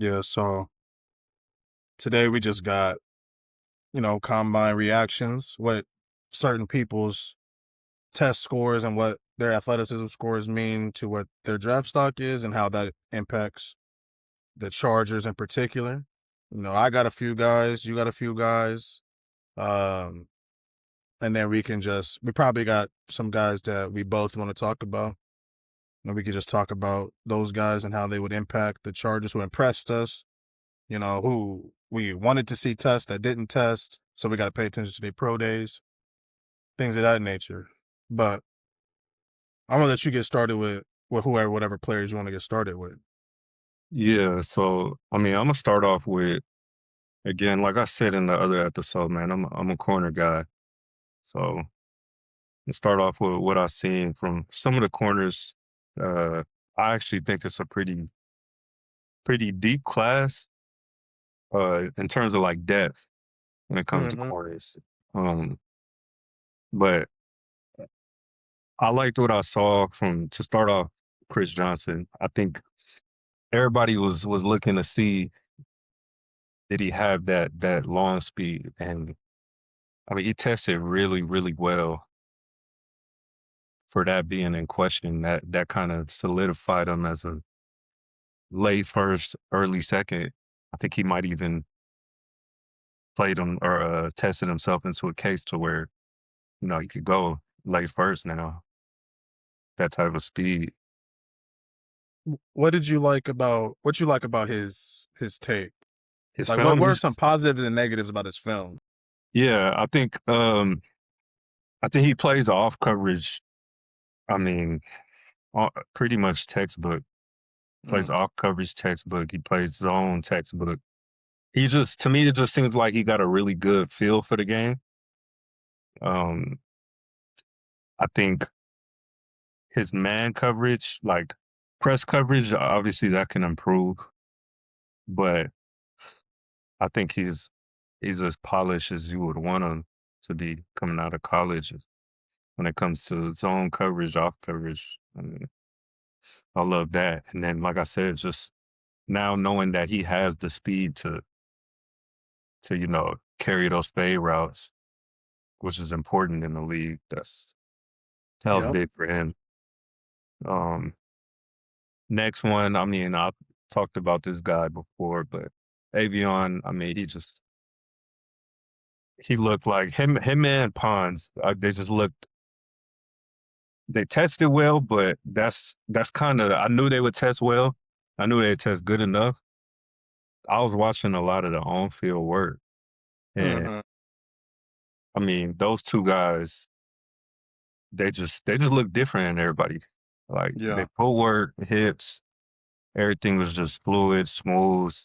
Yeah, so today we just got, combine reactions, what certain people's test scores and what their athleticism scores mean to what their draft stock is and how that impacts the Chargers in particular. I got a few guys, you got a few guys. Um, and then we probably got some guys that we both want to talk about. And we could just talk about those guys and how they would impact the Chargers who impressed us, who we wanted to see test that didn't test. So we got to pay attention to their pro days, things of that nature. But I'm gonna let you get started with whoever, whatever players you want to get started with. Yeah, so I'm gonna start off with again, like I said in the other episode, man. I'm a corner guy, so let's start off with what I've seen from some of the corners. Uh, I actually think it's a pretty deep class, in terms of like depth when it comes to Mm-hmm. corners. Um, but I liked what I saw from to start off Chris Johnson. I think everybody was looking to see did he have that long speed, and he tested really, really well for that being in question. That kind of solidified him as a late first, early second. I think he might even played him or tested himself into a case to where he could go late first now. That type of speed. What you like about his tape? His Like what film, what are he's some positives and negatives about his film? yeah. I think he plays off coverage. I mean, pretty much textbook. Plays Mm, off coverage textbook. He plays zone textbook. He just to me it just seems like he got a really good feel for the game. Um, I think his man coverage, like press coverage, obviously that can improve, but I think he's as polished as you would want him to be coming out of college when it comes to zone coverage, off coverage. I love that. And then, like I said, just now knowing that he has the speed to carry those fade routes, which is important in the league. That was yep. big for him. Um, Next one, I talked about this guy before, but Avion, he looked like him and Pons. They tested well, but that's kind of I knew they would test well. I knew they'd test good enough. I was watching a lot of the on-field work, and Mm-hmm. those two guys, they just look different than everybody. Like they Yeah. footwork, hips, everything was just fluid, smooth.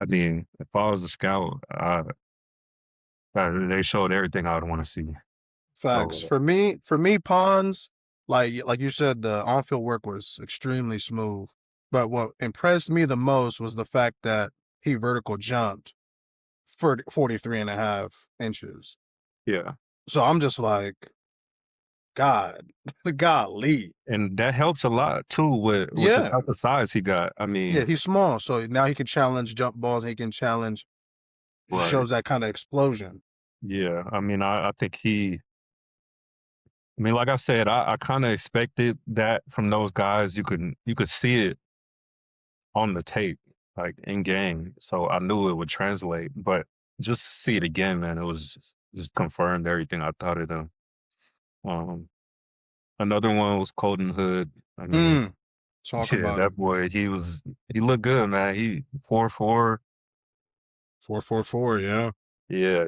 If I was a scout, they showed everything I would want to see. Facts. So For me, Pons, like you said, the on-field work was extremely smooth. But what impressed me the most was the fact that he vertical jumped for 43 and a half inches. yeah, So I'm just like, God, golly. and that helps a lot too with the Yeah. type of size he got. Yeah, he's small. So now he can challenge jump balls and he can challenge, he Right? shows that kind of explosion. Yeah. I think he. Like I said, I kind of expected that from those guys. You could see it on the tape, like in game. So I knew it would translate, but just to see it again, man, it was just confirmed everything I thought of them. Um, Another one was Colton Hood. I mean, Mm, talk yeah, about that him. boy, he looked good, man. He 4'4". 444, yeah. Yeah,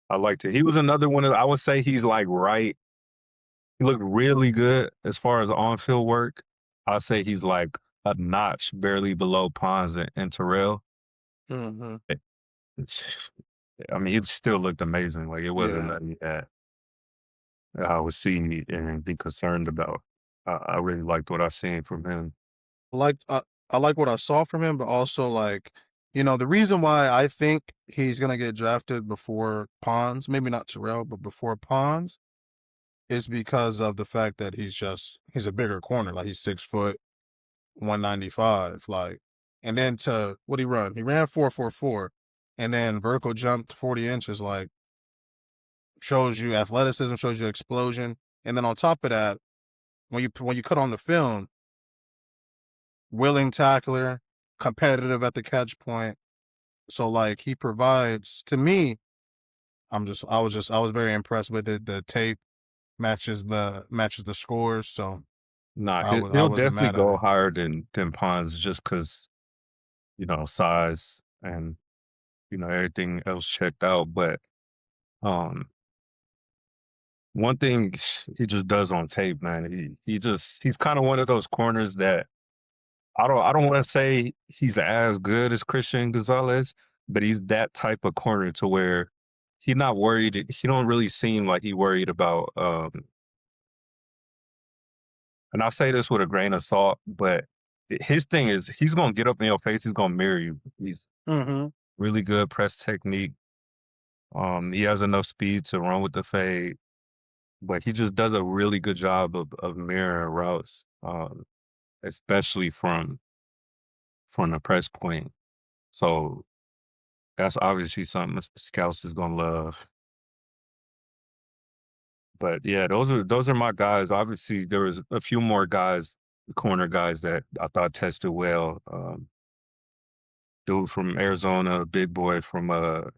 I liked it. He was another one I would say he's like right. He looked really good as far as on field work. I'd say he's like a notch barely below Pons and Terrell. Hmm. It- It's, he still looked amazing. Like it wasn't Yeah. nothing that I would see and be concerned about. I really liked what I seen from him. Like I like what I saw from him, but also like, the reason why I think he's gonna get drafted before Pons, maybe not Terrell, but before Pons, is because of the fact that he's a bigger corner. Like he's 6 foot, 195. Like, and then to what he run? He ran 4.44, and then vertical jump to 40 inches. Like, shows you athleticism, shows you explosion, and then on top of that, when you cut on the film, willing tackler, competitive at the catch point. So like he provides to me. I was very impressed with it. The tape matches the scores, so Nah, I he'll wasn't definitely mad at go it. higher than Pons just because size and everything else checked out. But um, one thing he just does on tape, man, he's kind of one of those corners that I don't want to say he's as good as Christian Gonzalez, but he's that type of corner to where he's not worried. He don't really seem like he worried about. And I say this with a grain of salt, but his thing is he's gonna get up in your face. He's gonna mirror you. He's Mm-hmm. really good press technique. He has enough speed to run with the fade, but he just does a really good job of mirroring routes, especially from the press point. So that's obviously something scouts is gonna love. But yeah, those are my guys. Obviously, there was a few more guys, corner guys that I thought tested well. Dude from Arizona, big boy from the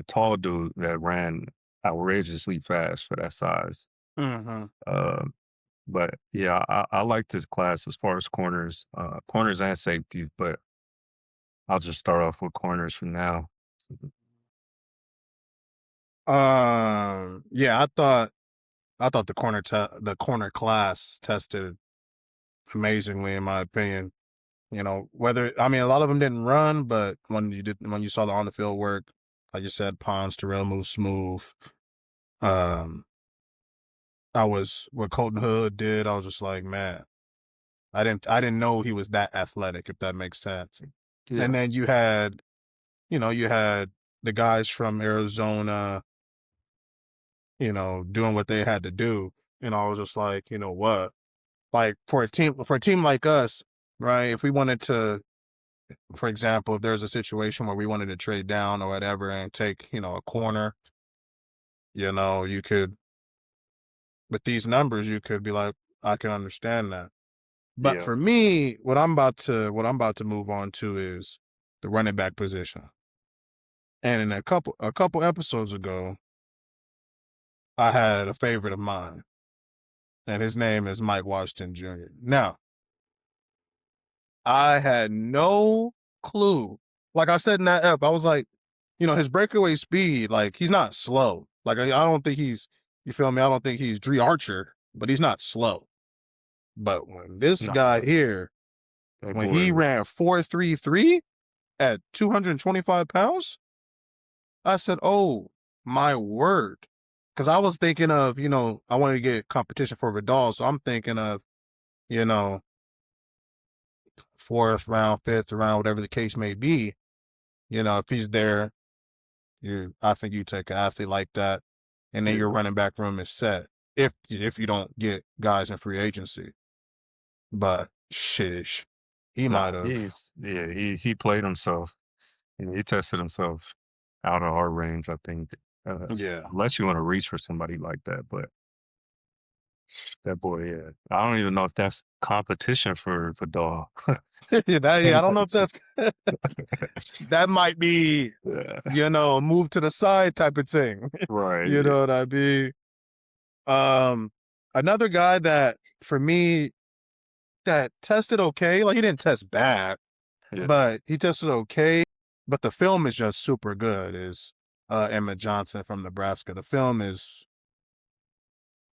tall dude that ran outrageously fast for that size. Mm-hmm. Uh, but yeah, I like this class as far as corners and safeties. But I'll just start off with corners for now. Yeah, I thought the corner class tested amazingly, in my opinion. You know, whether I mean a lot of them didn't run, but when you saw the on the field work, like you said, Pons, Terrell moves smooth. Um, I was what Colton Hood did. I was just like, man, I didn't know he was that athletic, if that makes sense. Yeah, And then you had the guys from Arizona, doing what they had to do. And I was just like, you know what? Like for a team like us, right? If we wanted to, for example, if there's a situation where we wanted to trade down or whatever and take, a corner, you could with these numbers, you could be like, I can understand that. But yeah, for me, what I'm about to move on to is the running back position. And in a couple episodes ago, I had a favorite of mine, and his name is Mike Washington Jr. Now, I had no clue. Like I said in that ep, I was like, his breakaway speed, like he's not slow. Like I don't think you feel me? I don't think he's Dre Archer, but he's not slow. But when this nah, guy here, that when he boy, ran 4.33 at 225 pounds, I said, "Oh my word!" Because I was thinking of, I wanted to get competition for Vidal, so I'm thinking of, you know, fourth round, fifth round, whatever the case may be. If he's there, I think you take an athlete like that, and then yeah, your running back room is set. If you don't get guys in free agency, but shish, he nah, might have. he played himself. He tested himself out of our range, I think. Yeah, Unless you want to reach for somebody like that, but that boy, yeah, I don't even know if that's competition for Dog. I don't know if that's that might be Yeah, move to the side type of thing. You right. know what I mean? Um, Another guy that for me that tested okay, like he didn't test bad, Yeah, but he tested okay. But the film is just super good. Is Emmett Johnson from Nebraska? The film is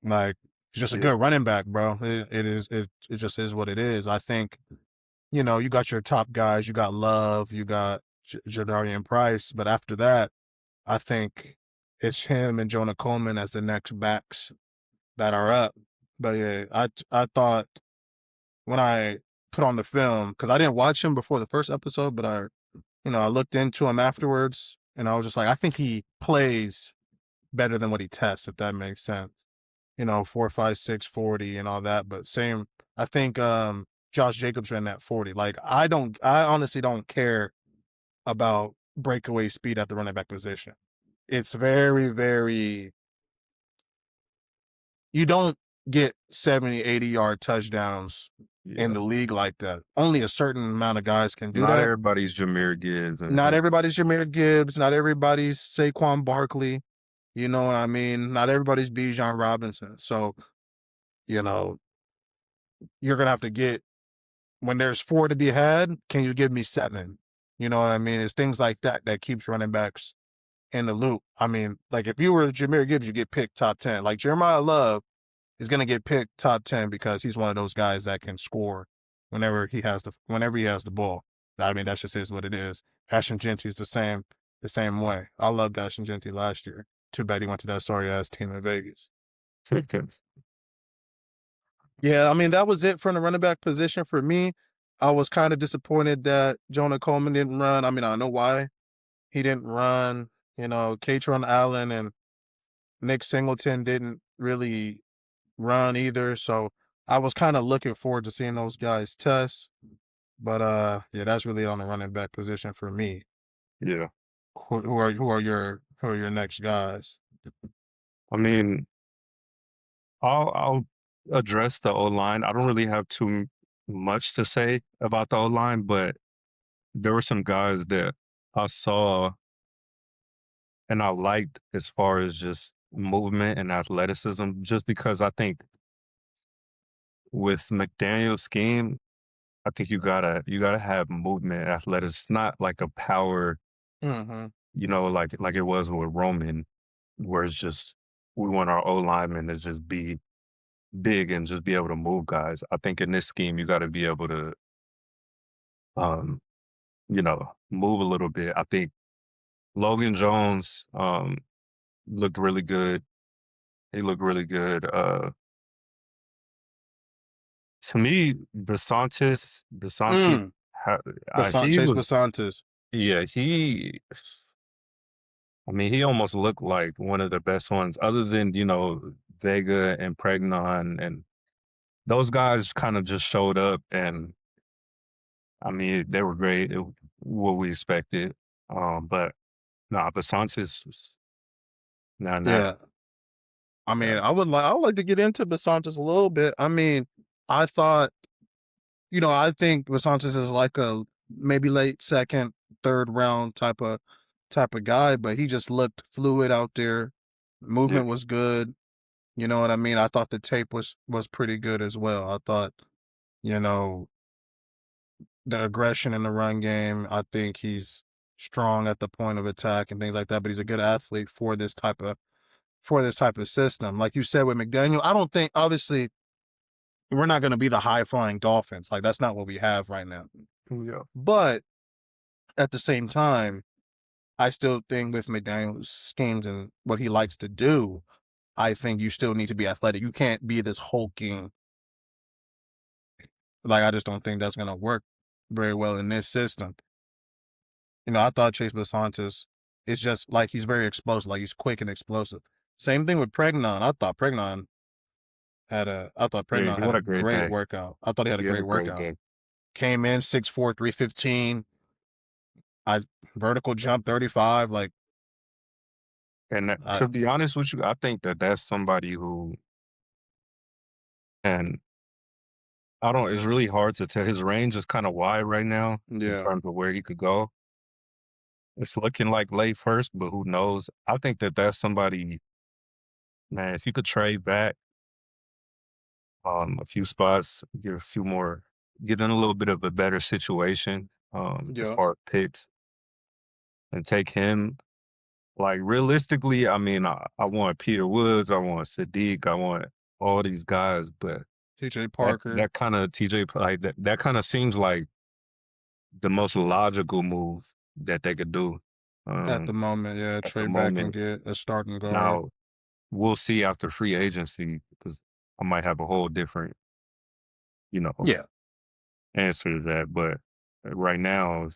like just a yeah, good running back, bro. It is. It just is what it is. I think you got your top guys. You got Love. You got Jadarian Price. But after that, I think it's him and Jonah Coleman as the next backs that are up. But yeah, I thought when I put on the film, because I didn't watch him before the first episode, but I looked into him afterwards, and I was just like, I think he plays better than what he tests, if that makes sense. 4, 5, 6, 40, and all that. But same, I think Josh Jacobs ran that 40. Like I honestly don't care about breakaway speed at the running back position. It's very, very, you don't get 70, 80-yard touchdowns in Yeah. the league like that. Only a certain amount of guys can do Not that. everybody's Jahmyr Gibbs Not and everybody's Jahmyr Gibbs. Not everybody's Saquon Barkley. You know what I mean? Not everybody's Bijan Robinson. So, you know, you're going to have to get, when there's 4 to be had, can you give me 7? You know what I mean? It's things like that that keeps running backs in the loop. I mean, like if you were Jahmyr Gibbs, you get picked top 10. Like Jeremiah Love is going to get picked top 10 because he's one of those guys that can score whenever he has the ball. I mean, that just is what it is. Ashton Genty's the same way. I loved Ashton Genty last year. Too bad he went to that sorry ass team in Vegas. tickets. Yeah, I mean, that was it from the running back position for me. I was kind of disappointed that Jonah Coleman didn't run. I mean, I know why he didn't run. Katron Allen and Nick Singleton didn't really run either. So I was kind of looking forward to seeing those guys test. But yeah, that's really on the running back position for me. Yeah. Who are your next guys? I mean, I'll address the O-line. I don't really have too much to say about the O-line, but there were some guys that I saw and I liked as far as just movement and athleticism, just because I think with McDaniel's scheme, I think you gotta have movement, athletics. It's not like a power, Mm-hmm. like it was with Roman, where it's just we want our O linemen to just be big and just be able to move guys. I think in this scheme you gotta be able to um, move a little bit. I think Logan Jones looked really good. He looked really good. To me, Besanti, Mm. ha- he Chase was, Basantis. yeah, I mean, he almost looked like one of the best ones, other than Vega and Pregnon, and those guys kind of just showed up, and I mean, they were great, what we expected. But nah, Besantis was not. Yeah. I mean, Yeah, I would like to get into Basantis a little bit. I mean, I thought, I think Basantis is like a maybe late second, third round type of guy, but he just looked fluid out there. yeah, Movement was good. You know what I mean? I thought the tape was pretty good as well. I thought, you know, the aggression in the run game, I think he's strong at the point of attack and things like that, but he's a good athlete for this type of system. Like you said with McDaniel, I don't think, obviously we're not going to be the high flying Dolphins. Like that's not what we have right now. yeah, But at the same time, I still think with McDaniel's schemes and what he likes to do, I think you still need to be athletic. You can't be this hulking. Like I just don't think that's going to work very well in this system. I thought Chase Basantis is just like he's very explosive, like he's quick and explosive. Same thing with Pregnon. I thought yeah. Pregnon He had had a a great great day. workout. I thought he had a He had a great great workout. day. Came in 6'4", 315. I vertical jump 35. Like And I to be honest with you, I think that that's somebody who, and I don't. It's really hard to tell. His range is kind of wide right now in yeah. terms of where he could go. It's looking like late first, but who knows? I think that that's somebody, man. If you could trade back a few spots, get a few more, get in a little bit of a better situation as Yeah. far as picks, and take him. Like realistically, I mean, I want Peter Woods, I want Sadiq, I want all these guys, but TJ that Parker that kind of TJ like that kind of seems like the most logical move that they could do at the um, moment, yeah, at the trade back and moment. get a starting guard. Now we'll see after free agency because I might have a whole different, you know, Yeah. answer to that. But right now,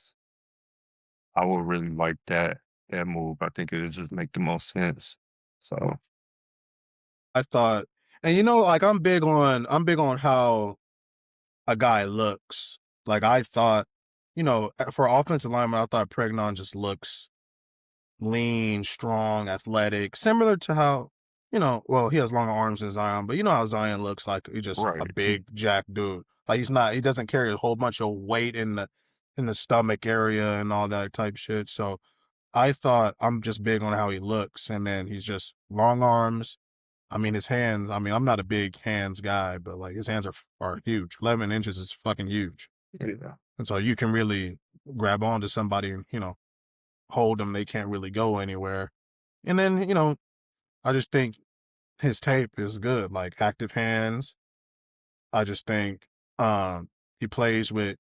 I would really like that move. I think it would just make the most sense. So I thought And like I'm big on how a guy looks. Like I thought, for offensive lineman, I thought Pregnon just looks lean, strong, athletic, similar to how, well, he has longer arms than Zion, but you know how Zion looks like he's just a Right. big jack dude. Like he doesn't carry a whole bunch of weight in the stomach area and all that type shit. So I thought I'm just big on how he looks, and then he's just long arms. I mean, his hands. I mean, I'm not a big hands guy, but like his hands are huge. 11 inches is fucking huge, Yeah. and so you can really grab onto somebody and hold them. They can't really go anywhere. And then I just think his tape is good. Like active hands. I just think he plays with.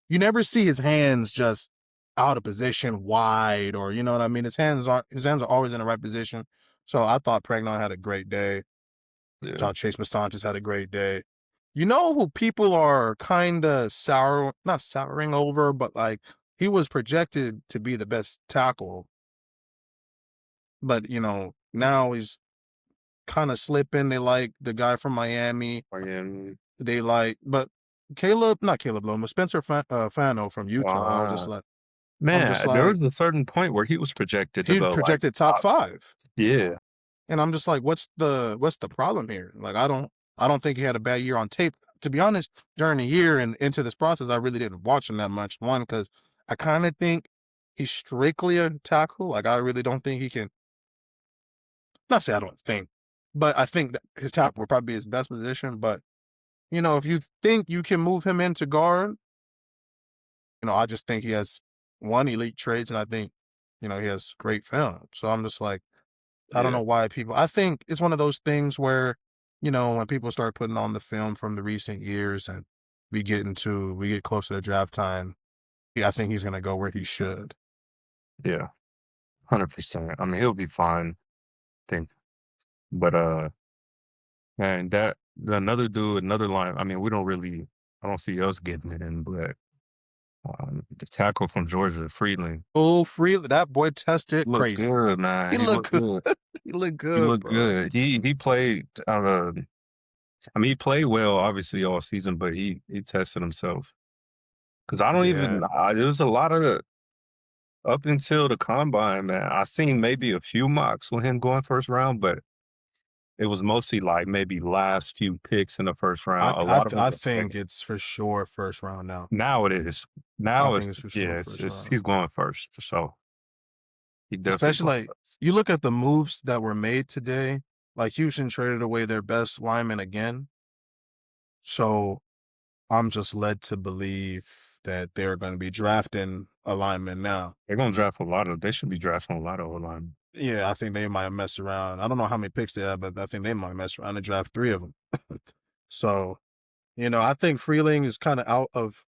You never see his hands just out of position, wide, or you know what I mean. His hands are always in the right position. So I thought Pregnon had a great day. Yeah. Thought Chase Masantis had a great day. You know who people are kind of not souring over, but like he was projected to be the best tackle, but now he's kind of slipping. They like the guy from Miami. Miami. But not Caleb Loma, Spencer Fano from Utah. I'm just Man, there like, was a certain point where he was projected to he go like projected top top. 5. Yeah. And I'm just like, what's the problem here? Like, I don't think he had a bad year on tape. To be honest, during the year and into this process, I really didn't watch him that much. One, because I kind of think he's strictly a tackle. Like, I really don't think he can. Not say I don't think, but I think that his tackle would probably be his best position. But if you think you can move him into guard, I just think he has one elite traits, and I think he has great film. So I'm just like, I don't Yeah. know why I think it's one of those things where, when people start putting on the film from the recent years and we get closer to draft time, I think he's going to go where he should. Yeah. 100%. I mean, he'll be fine, I think. But man, that another dude, another line. I mean, I don't see us getting it in, but the tackle from Georgia, Freeland, Oh, Freely, that boy tested looked crazy. good, He man. He looked looked good. good. He looked He good, looked bro. good. He played. I mean, he played well, obviously, all season, but he tested himself. Because I don't Yeah. even. There was a lot of up until the combine, man. I seen maybe a few mocks with him going first round, but it was mostly like maybe last few picks in the first I round. A I lot of them I were think second. it's for sure first round now. Now it is. I Now think it's it's for sure yeah. first round. He's going first for sure. He definitely Especially going like first. you look at the moves that were made today. Like Houston traded away their best lineman again. So I'm just led to believe that they're going to be drafting a lineman now. They're gonna draft a lot of. They should be drafting a lot of O-linemen. Yeah, I think they might mess around. I don't know how many picks they have, but I think they might mess around and draft 3 of them. So, I think Freeling is kind of out of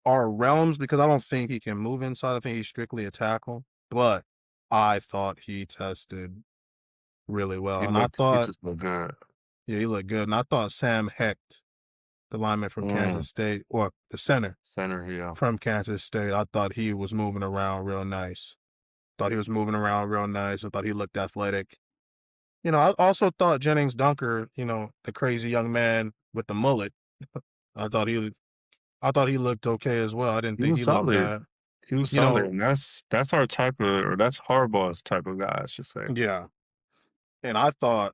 our realms because I don't think he can move inside. I think he's strictly a tackle. But I thought he tested really well. And I He thought, just looked good. yeah, he looked good. And I thought Sam Hecht, the lineman from Mm, Kansas State, or the center center, yeah. from Kansas State, I thought he was moving around real nice. Thought he was moving around real nice. I thought he looked athletic. I also thought Jennings Dunker, the crazy young man with the mullet, I thought he I thought he looked okay as well. I didn't He think was he looked solid. bad. He was You solid, know, and that's our type of, or that's Harbaugh's type of guy, I should say. yeah. And I thought,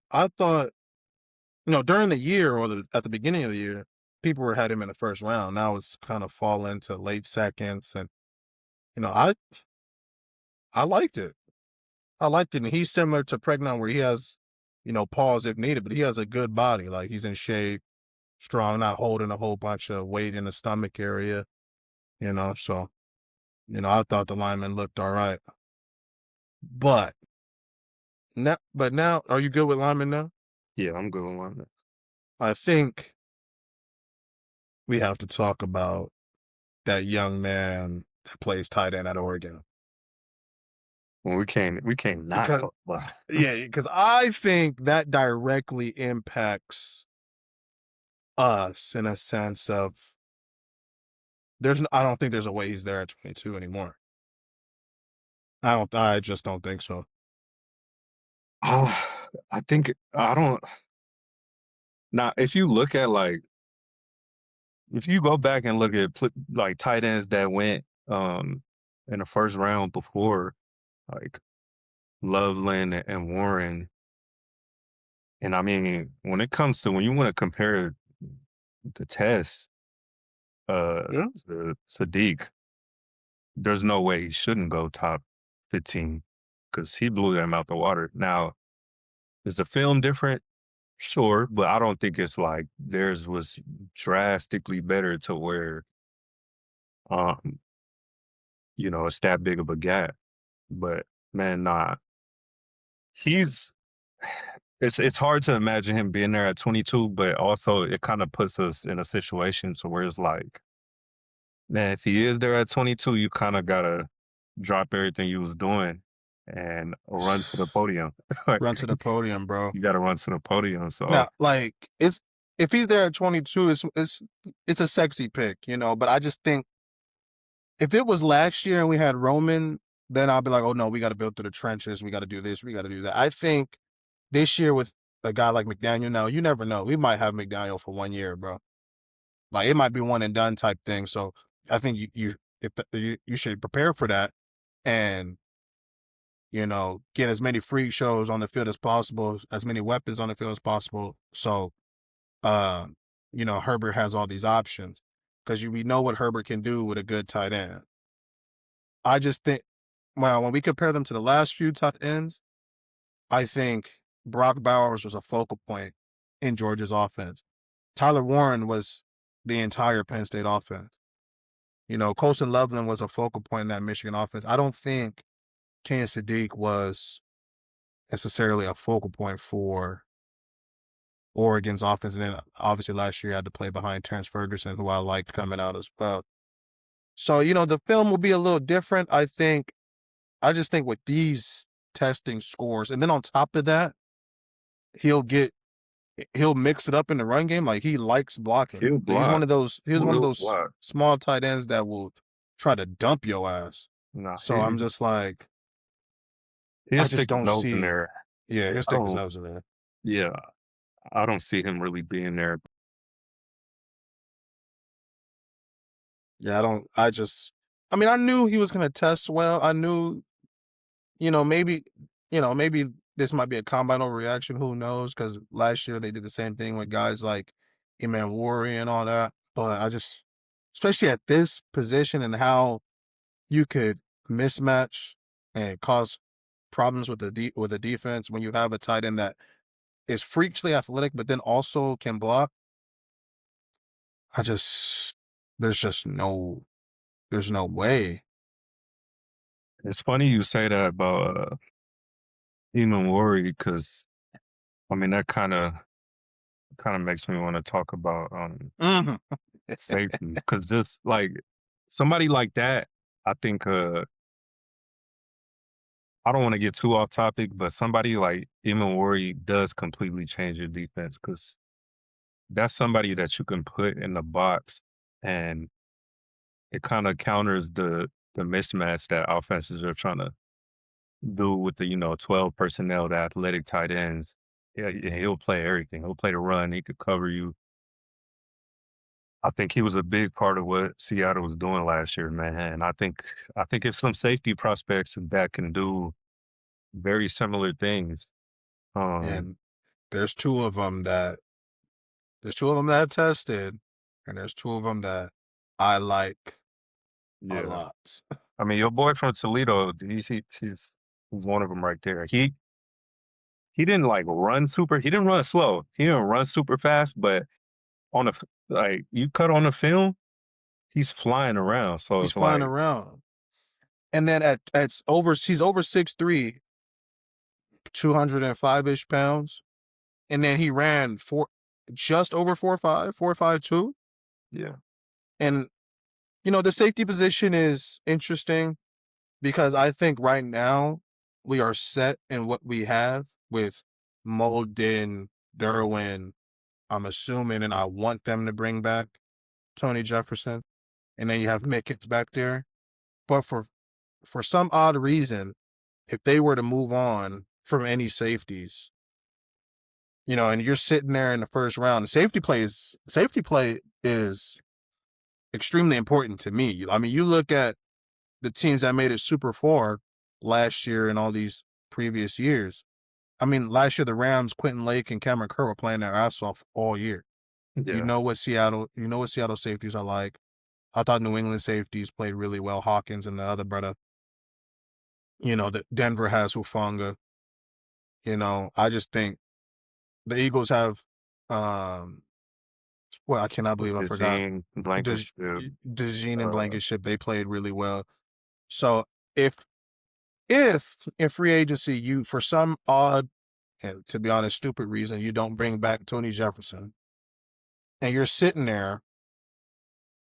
during the year or at the beginning of the year, people had him in the first round. Now it's kind of fallen to late seconds, and you know, I I liked it. I liked it. And he's similar to Pregnon where he has, pause if needed, but he has a good body. Like he's in shape, strong, not holding a whole bunch of weight in the stomach area, So, I thought the lineman looked all right. But now, are you good with lineman now? Yeah, I'm good with him. I think we have to talk about that young man that plays tight end at Oregon. Well, we can't not Because talk about it. yeah, because I think that directly impacts us in a sense of I don't think there's a way he's there at 22 anymore. I just don't think so. I think I don't. Now, if you look at if you go back and look at like tight ends that went in the first round before, like Loveland and Warren, and I mean, when it comes to when you want to compare the test Yeah. to Sadiq, there's no way he shouldn't go top 15 because he blew them out the water. Now, is the film different? Sure, but I don't think it's like theirs was drastically better to where um, it's that big of a gap. But man, nah. He's it's hard to imagine him being there at 22, but also it kind of puts us in a situation to where it's like, man, if he is there at 22, you kind of gotta drop everything you was doing and run to the podium. Like, Run to the podium, bro. you gotta run to the podium. So Now, like, it's if he's there at 22, it's a sexy pick, But I just think if it was last year and we had Roman, then I'll be like, oh no, we got to build through the trenches. We got to do this. We got to do that. I think this year with a guy like McDaniel, now you never know. We might have McDaniel for 1 year, bro. Like it might be one and done type thing. So I think you should prepare for that and get as many freak shows on the field as possible, as many weapons on the field as possible. So, uh, Herbert has all these options because we know what Herbert can do with a good tight end. I just think, well, when we compare them to the last few tight ends, I think Brock Bowers was a focal point in Georgia's offense. Tyler Warren was the entire Penn State offense. Colson Loveland was a focal point in that Michigan offense. I don't think Ken Sadiq was necessarily a focal point for Oregon's offense. And then obviously last year I had to play behind Terrence Ferguson, who I liked coming out as well. So, the film will be a little different. I just think with these testing scores, and then on top of that, he'll mix it up in the run game. Like he likes blocking. he'll He's one block. of those He'll block. small tight ends that will try to dump your ass. Nah, So I'm just like, he'll I just stick his don't nose in see. there. Yeah, he'll I stick his don't. nose in there. Yeah, I don't see him really being there. Yeah, I mean, I knew he was going to test well. I knew, maybe, maybe this might be a combine overreaction. Who knows? Because last year they did the same thing with guys like Eman Warrior and all that. But especially at this position and how you could mismatch and cause problems with the defense when you have a tight end that is freakishly athletic, but then also can block. There's just there's no way. It's funny you say that about Eamon Worry because I mean that kind of makes me want to talk about Mhm. safety because just like somebody like that, I think I don't want to get too off topic, but somebody like Eamon Worry does completely change your defense because that's somebody that you can put in the box and it kind of counters the mismatch that offenses are trying to do with the 12 personnel, the athletic tight ends. Yeah, he'll play everything. He'll play the run. He could cover you. I think he was a big part of what Seattle was doing last year, man. And I think if some safety prospects that can do very similar things. And there's two of them that I tested, and there's two of them that I like a Yeah. lot. I mean, your boy from Toledo, he's one of them right there. He didn't like run super. He didn't run slow. He didn't run super fast, but on the like you cut on the film, he's flying around. So He's it's flying like, around. And then he's over 6'3", 205-ish pounds. And then he ran just over 4'5", 4'5'2". yeah, And, the safety position is interesting because I think right now we are set in what we have with Molden, Derwin, I'm assuming, and I want them to bring back Tony Jefferson. And then you have Mickens back there. But for some odd reason, if they were to move on from any safeties, and you're sitting there in the first round. Safety play is extremely important to me. I mean, you look at the teams that made it super far last year and all these previous years. I mean, last year the Rams, Quentin Lake and Cameron Kerr were playing their ass off all year. You Yeah. know what Seattle safeties are like. I thought New England safeties played really well. Hawkins and the other brother. That Denver has Hufanga. I just think the Eagles have, I cannot believe I forgot Dejean, Blankenship. DeJean and Uh, Blankenship. They played really well. So if in free agency you, for some odd and to be honest, stupid reason, you don't bring back Tony Jefferson, and you're sitting there,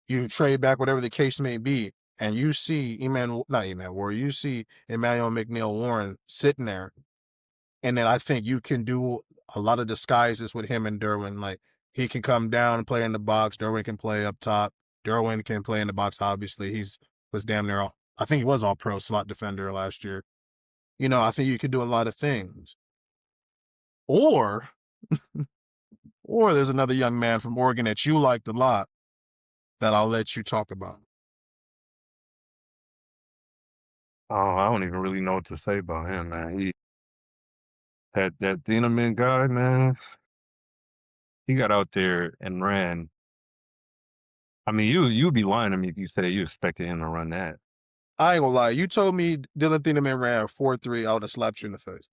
you trade back whatever the case may be, and you see Emmanuel McNeil Warren sitting there, and then I think you can do a lot of disguises with him and Derwin. Like he can come down and play in the box. Derwin can play up top. Derwin can play in the box. Obviously, was damn near all. I think he was all pro slot defender last year. I think you could do a lot of things. Or there's another young man from Oregon that you liked a lot that I'll let you talk about. oh, I don't even really know what to say about him, man. That Thieneman guy, man. He got out there and ran. I mean, you'd be lying to me if you said you expected him to run that. I ain't gonna lie. You told me Dylan Thieneman ran 4.3, I would have slapped you in the face.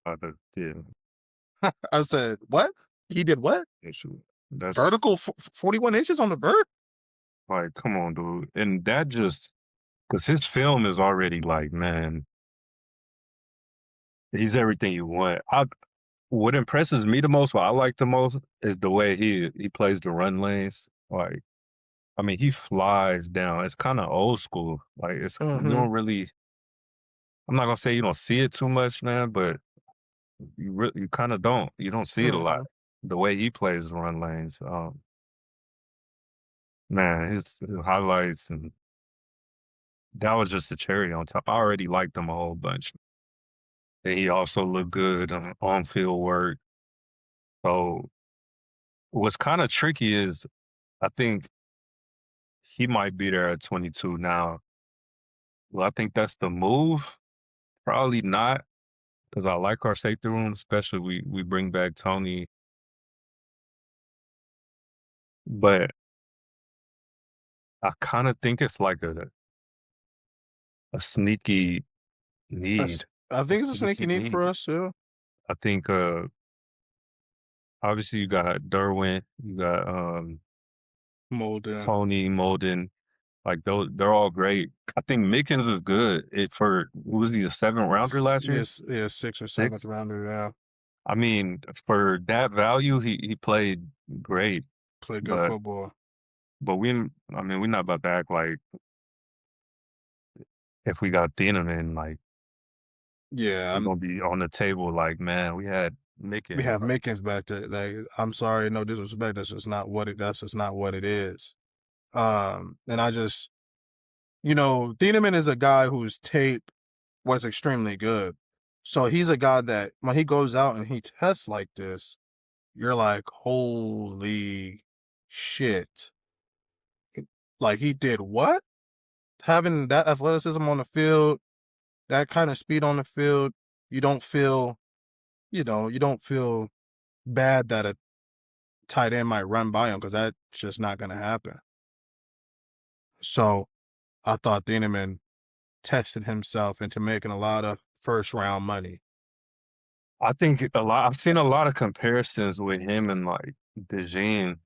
Yeah, I said, what? He did what? that's Vertical 41 inches on the vert? like, come on, dude. And that just because his film is already like, man, he's everything you want. What impresses me the most, what I like the most, is the way he plays the run lanes. Like, I mean, he flies down. It's kind of old school. Like, you don't really. I'm not gonna say you don't see it too much, man, but you kind of don't. You don't see it a lot. The way he plays the run lanes, man, his highlights, and that was just the cherry on top. I already liked him a whole bunch. And he also looked good on field work. So what's kind of tricky is I think he might be there at 22 now. Well, I think that's the move. Probably not, because I like our safety room, especially we bring back Tony. But I kind of think it's like a sneaky need. I think it's a sneaky need for us, yeah. I think obviously you got Derwin, you got Molden. Tony, Molden. Like they're all great. I think Mickens is good. Was he a 7th rounder last year? Yes, yeah, 6th or 7th rounder, yeah. I mean, for that value, he played great. Played good football. But we're not about to act like if we got Thieneman, like, yeah, we're gonna be on the table like, man, we had Mickens. We have Mickens back there. Like, I'm sorry, no disrespect. That's just not what it is. And I just, Thieneman is a guy whose tape was extremely good. So he's a guy that when he goes out and he tests like this, you're like, holy shit. Like, he did what? Having that athleticism on the field, that kind of speed on the field, you don't feel bad that a tight end might run by him because that's just not going to happen. So I thought Thieneman tested himself into making a lot of first round money. I think I've seen a lot of comparisons with him and like DeJean,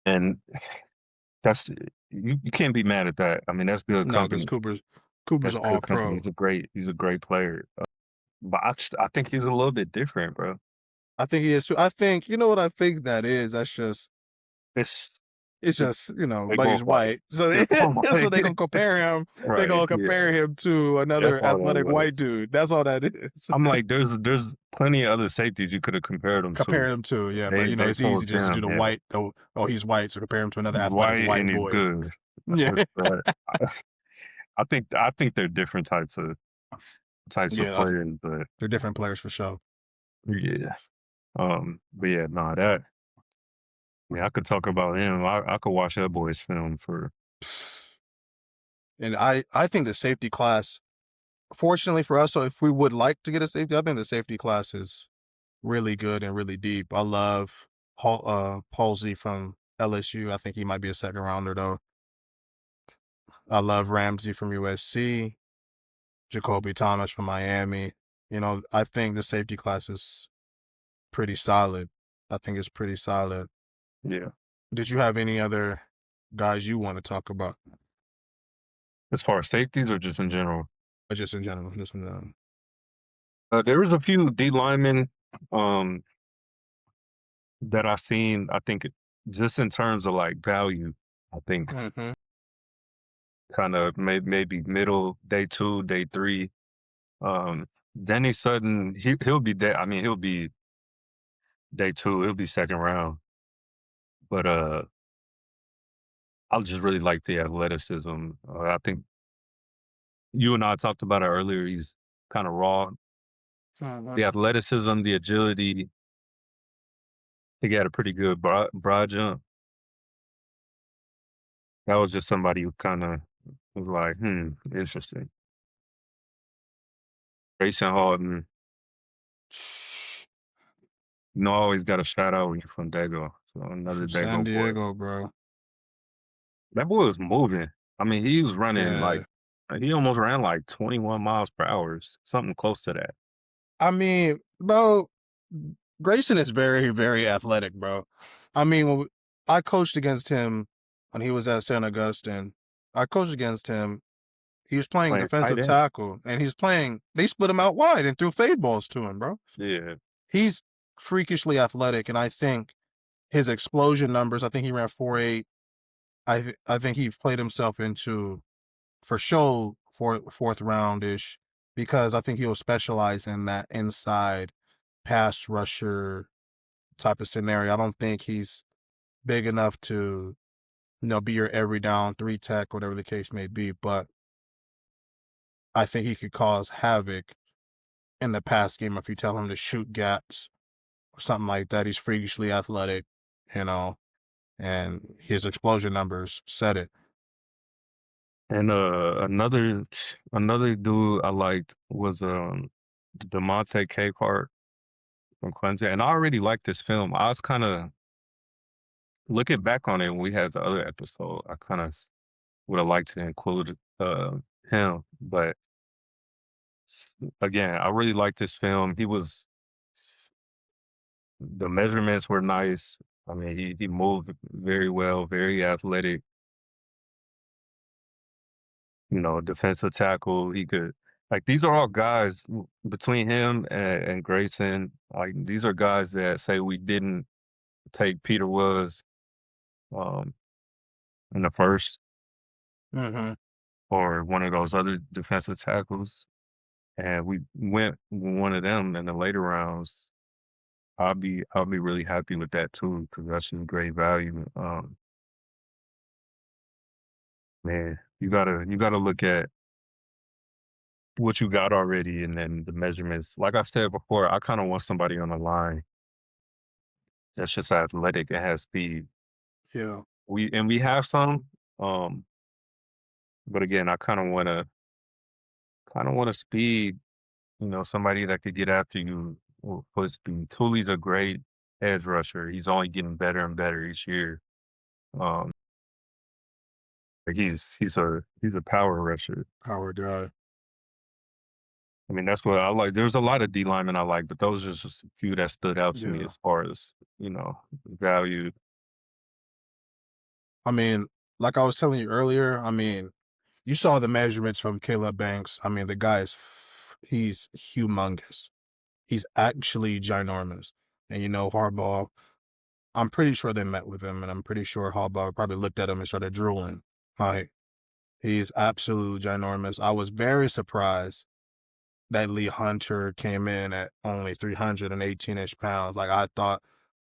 and that's you can't be mad at that. I mean, that's good company. No, because Cooper's all pro. He's a great player. But I think he's a little bit different, bro. I think he is too. I think you know what I think that is. That's just it's just buddy's white, so they gonna compare him. Right. They gonna compare him to another athletic white dude. That's all that is. I'm like, there's plenty of other safeties you could have compared him to. Yeah, but it's easy just to do the white. Oh, he's white, so compare him to another athletic white and boy. He's good. Yeah, I think they're different types of players, but they're different players for sure. Yeah. But yeah, nah, that I mean, I could talk about him. I could watch that boy's film for And I think the safety class, fortunately for us, so if we would like to get a safety, I think the safety class is really good and really deep. I love Halsey from LSU. I think he might be a second rounder though. I love Ramsey from USC, Jacoby Thomas from Miami. You know, I think the safety class is pretty solid. I think it's pretty solid. yeah. Did you have any other guys you want to talk about? As far as safeties or just in general? Or just in general? Just in general. There was a few D linemen um, that I seen. I think just in terms of like value, I think Mm-hmm. kind of maybe middle day 2, day 3. Um, Danny Sutton, he'll be day. I mean, he'll be day 2. He'll be second round. But I just really like the athleticism. I think you and I talked about it earlier. He's kind of raw. Mm-hmm. The athleticism, the agility. He got a pretty good broad jump. That was just somebody who kind of was like, interesting. Grayson Harden, I always got a shout out when you're from Dago. So another From San Dago boy. Diego, bro. That boy was moving. I mean, he was running Yeah. he almost ran like 21 miles per hour, something close to that. I mean, bro, Grayson is very, very athletic, bro. I mean, I coached against him when he was at St. Augustine. I coached against him. He was playing Playing tight defensive end. tackle, and they split him out wide and threw fade balls to him, bro. Yeah. He's freakishly athletic, and I think his explosion numbers, I think he ran 4.8. I think he played himself into, for sure, fourth round-ish, because I think he'll specialize in that inside pass rusher type of scenario. I don't think he's big enough to, be your every down 3 tech, whatever the case may be, but I think he could cause havoc in the pass game if you tell him to shoot gaps or something like that. He's freakishly athletic, you know, and his explosion numbers said it. And another dude I liked was DeMonte Capehart from Clemson. And I already liked this film. I was kind of looking back on it when we had the other episode. I kind of would have liked to include him, but again, I really liked this film. The measurements were nice. I mean, he moved very well, very athletic. Defensive tackle. He could like these are all guys between him and Grayson. Like these are guys that say we didn't take Peter Woods um, in the first Mm-hmm. or one of those other defensive tackles, and we went with one of them in the later rounds. I'll be really happy with that too because that's just great value. Man, you gotta look at what you got already and then the measurements. Like I said before, I kind of want somebody on the line that's just athletic and has speed. Yeah. We have some, um, but again, I kind of want to speed. Somebody that could get after you with speed. Tuli's a great edge rusher. He's only getting better and better each year. Um, like he's a power rusher. Howard Drive. I mean, that's what I like. There's a lot of D linemen I like, but those are just a few that stood out to me Yeah. as far as value. I mean, like I was telling you earlier, I mean, you saw the measurements from Caleb Banks. I mean, the guy he's humongous. He's actually ginormous. And Harbaugh, I'm pretty sure they met with him, and I'm pretty sure Harbaugh probably looked at him and started drooling. Like, he's absolutely ginormous. I was very surprised that Lee Hunter came in at only 318-ish pounds. Like, I thought,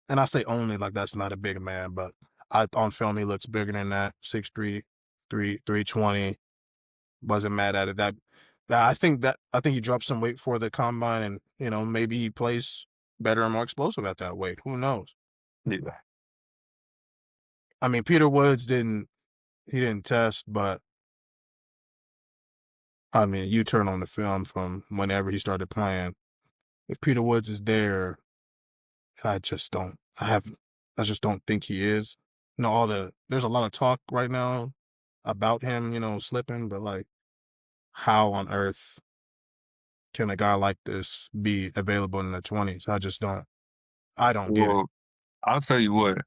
and I say only like that's not a big man, but on film he looks bigger than that. 6'3", 320. Wasn't mad at it. I think he dropped some weight for the combine, and maybe he plays better and more explosive at that weight. Who knows? Yeah. I mean, Peter Woods he didn't test, but I mean, you turn on the film from whenever he started playing. If Peter Woods is there, I just don't. I just don't think he is. There's a lot of talk right now about him, slipping, but like, how on earth can a guy like this be available in the 20s? I just don't. I don't get it. Well, I'll tell you what.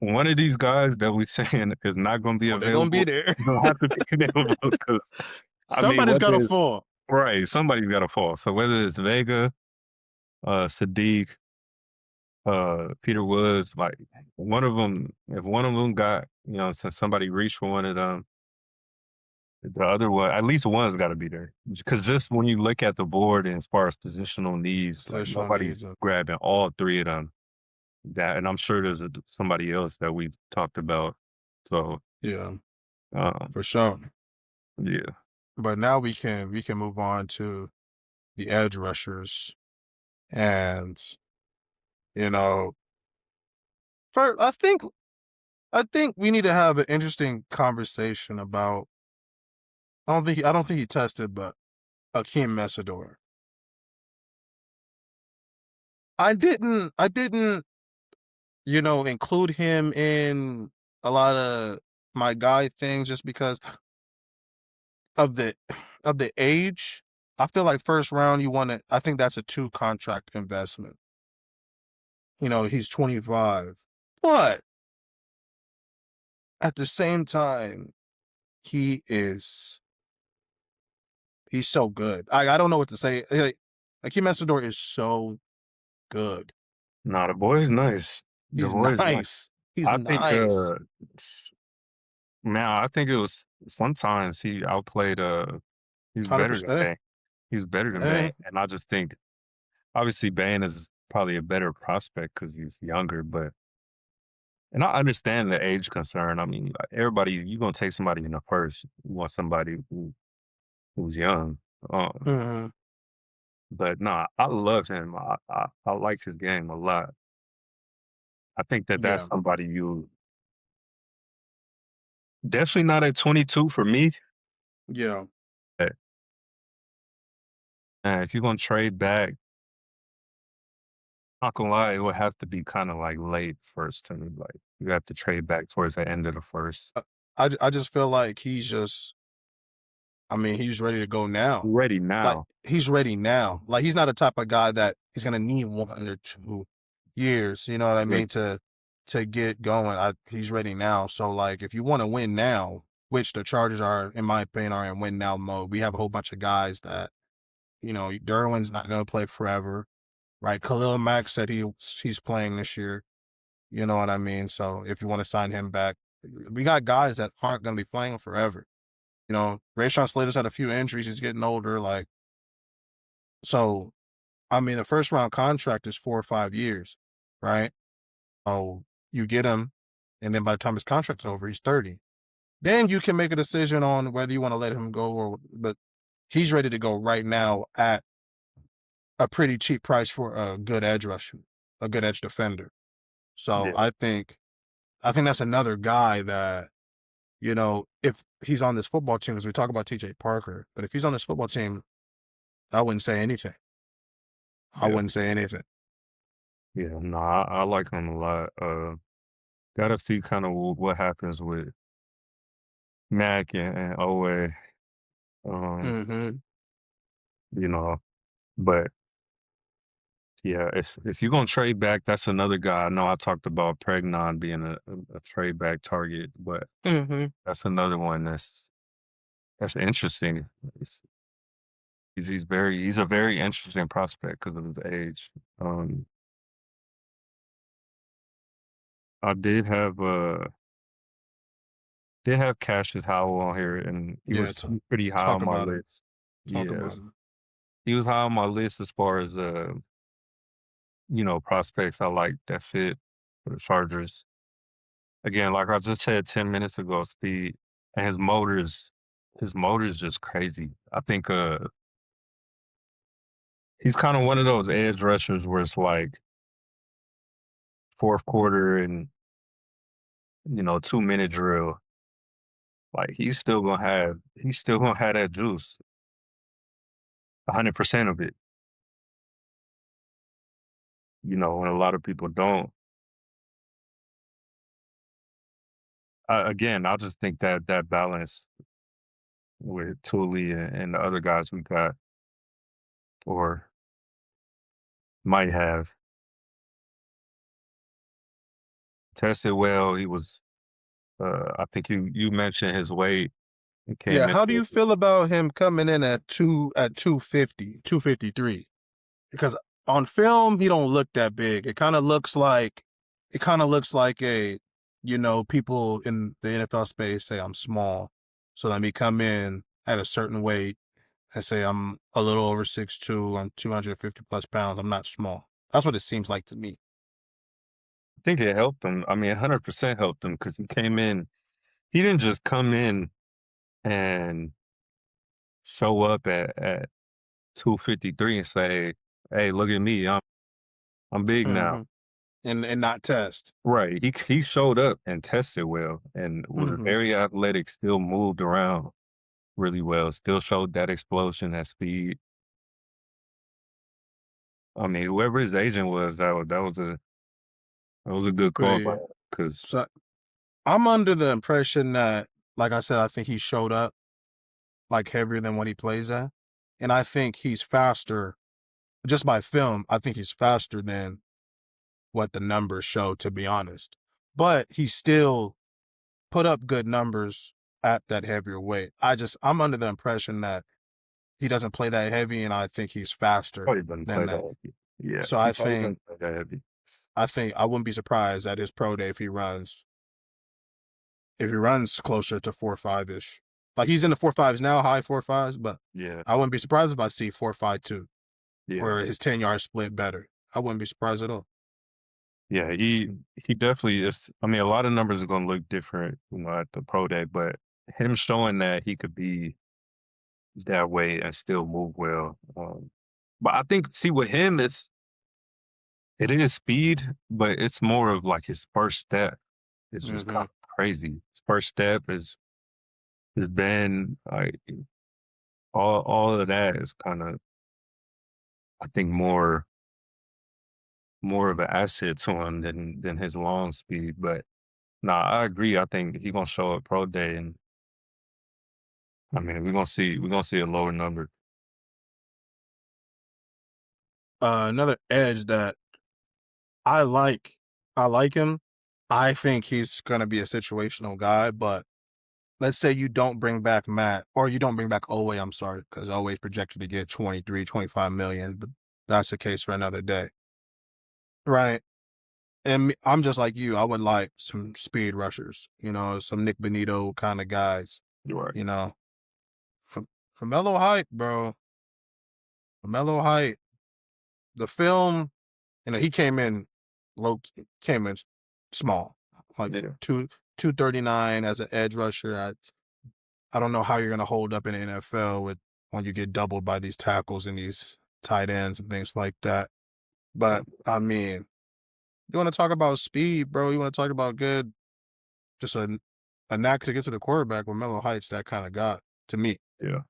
One of these guys that we saying is not going to be Oh, they're gonna be available. there. You don't have to be available because I mean, Somebody's got to fall. right, somebody's got to fall. So whether it's Vega, Sadiq, Peter Woods, like one of them, if one of them got, since somebody reached for one of them, the other one, at least one's got to be there. Because just when you look at the board and as far as positional needs, like Positional needs. nobody's grabbing all three of them. And I'm sure there's somebody else that we've talked about. So, Yeah, um, for sure. yeah, But now we can move on to the edge rushers, and you know, first I think we need to have an interesting conversation about. I don't think he tested, but Akeem Messidor. I didn't include him in a lot of my guy things just because of the age. I feel like first round you want to. I think that's a 2 contract investment. He's 25, but at the same time, he is he's so good. I don't know what to say. Akeem Messidor is so good. nah, the boy's nice. The He's boy's nice. nice. He's I think, nice. man, I think it was sometimes he outplayed. He's better than 100%. Bane. He's better than Yeah. Bane, and I just think obviously Bane is probably a better prospect because he's younger, but and I understand the age concern. I mean, everybody, you're gonna take somebody in the first. You want somebody who's young. Um, Mhm. but nah, I love him. I like his game a lot. I think that that's Yeah. somebody you definitely not at 22 for me. Yeah. But if you're gonna trade back, not gonna lie, it would have to be kind of like late first to me. Like you have to trade back towards the end of the first. I just feel like he's ready to go now. Ready Like, now. he's ready now. Like, he's not the type of guy that he's gonna need 1 or 2 years, you know what I Yeah, mean, to get going. He's ready now. So, like, if you wanna win now, which the Chargers are, in my opinion, are in win now mode, we have a whole bunch of guys that, Derwin's not gonna play forever, right? Khalil Mack said he's playing this year, you know what I mean? So, if you wanna sign him back, we got guys that aren't gonna be playing forever. Rashawn Slater's had a few injuries. He's getting older. Like, so, I mean, the first round contract is 4 or 5 years, right? So you get him, and then by the time his contract's over, he's 30. Then you can make a decision on whether you want to let him go but he's ready to go right now at a pretty cheap price for a good edge rusher, a good edge defender. So yeah, I think that's another guy that, if he's on this football team, because we talk about TJ Parker, but if he's on this football team, I wouldn't say anything. I yeah, wouldn't say anything. yeah. No, I like him a lot. Gotta see kind of what happens with Mac and Owe. Um, Mm-hmm. you know, but yeah, if you're gonna trade back, that's another guy. I know I talked about Pregnon being a trade back target, but Mm-hmm. that's another one that's interesting. It's, he's a very interesting prospect because of his age. Um, I did have Cassius Howell on here, and he Yeah, was pretty high talk on my about him. list. Talk Yes, about him. he was high on my list as far as prospects I like that fit for the Chargers. Again, like I just said 10 minutes ago, speed and his motor's just crazy. I think he's kind of one of those edge rushers where it's like fourth quarter and 2 minute drill. Like he's still gonna have that juice, 100% of it. And a lot of people don't. Again, I just think that that balance with Tully and the other guys we got or might have tested well. He was, I think you mentioned his weight. He Yeah, came how do into you feel about him coming in at 250, 253? Because on film he don't look that big. It kind of looks like people in the NFL space say I'm small. So let me come in at a certain weight and say I'm a little over 6'2", I'm 250 plus pounds. I'm not small. That's what it seems like to me. I think it helped him. I mean, 100% helped him because he came in. He didn't just come in and show up at 253 and say, "Hey, look at me. I'm big now." Hmm. And not test. Right. He showed up and tested well and was Hmm. very athletic, still moved around really well, still showed that explosion, that speed. I mean, whoever his agent was, that was a good call by Yeah. him, 'cause So I'm under the impression that, like I said, I think he showed up like heavier than what he plays at. And I think he's faster just by film. I think he's faster than what the numbers show, to be honest. But he still put up good numbers at that heavier weight. I'm under the impression that he doesn't play that heavy, and I think he's faster probably doesn't than play that that. heavy. Yeah, So he I probably think doesn't play that heavy. I think I wouldn't be surprised at his pro day if he runs closer to 4.5 ish. Like he's in the 4.5s now, high 4.5s, but Yeah, I wouldn't be surprised if I see 4.52 yeah, or his 10-yard split better. I wouldn't be surprised at all. yeah. He definitely is. I mean, a lot of numbers are gonna look different, at the pro day, but him showing that he could be that way and still move well. But I think, see, with him, it is speed, but it's more of like his first step. It's just kind Hmm. of crazy. His first step is been like all of that is kind of, I think, more of an asset to him than his long speed. But nah, I agree. I think he gonna show up pro day, and I mean we're gonna see a lower number. Another edge that I like, I like him. I think he's going to be a situational guy, but let's say you don't bring back Matt or you don't bring back Owe, I'm sorry, because Owe's projected to get 23, 25 million, but that's a case for another day. Right. And I'm just like you. I would like some speed rushers, some Nick Benito kind of guys, You're right. you know. From Mellow Height, bro. Mellow Height. The film, he came in small, like Yeah. 239 as an edge rusher. I don't know how you're gonna hold up in the NFL when you get doubled by these tackles and these tight ends and things like that. But I mean, you want to talk about speed, bro? You want to talk about just a knack to get to the quarterback with Melo Heights, that kind of guy to me. Yeah.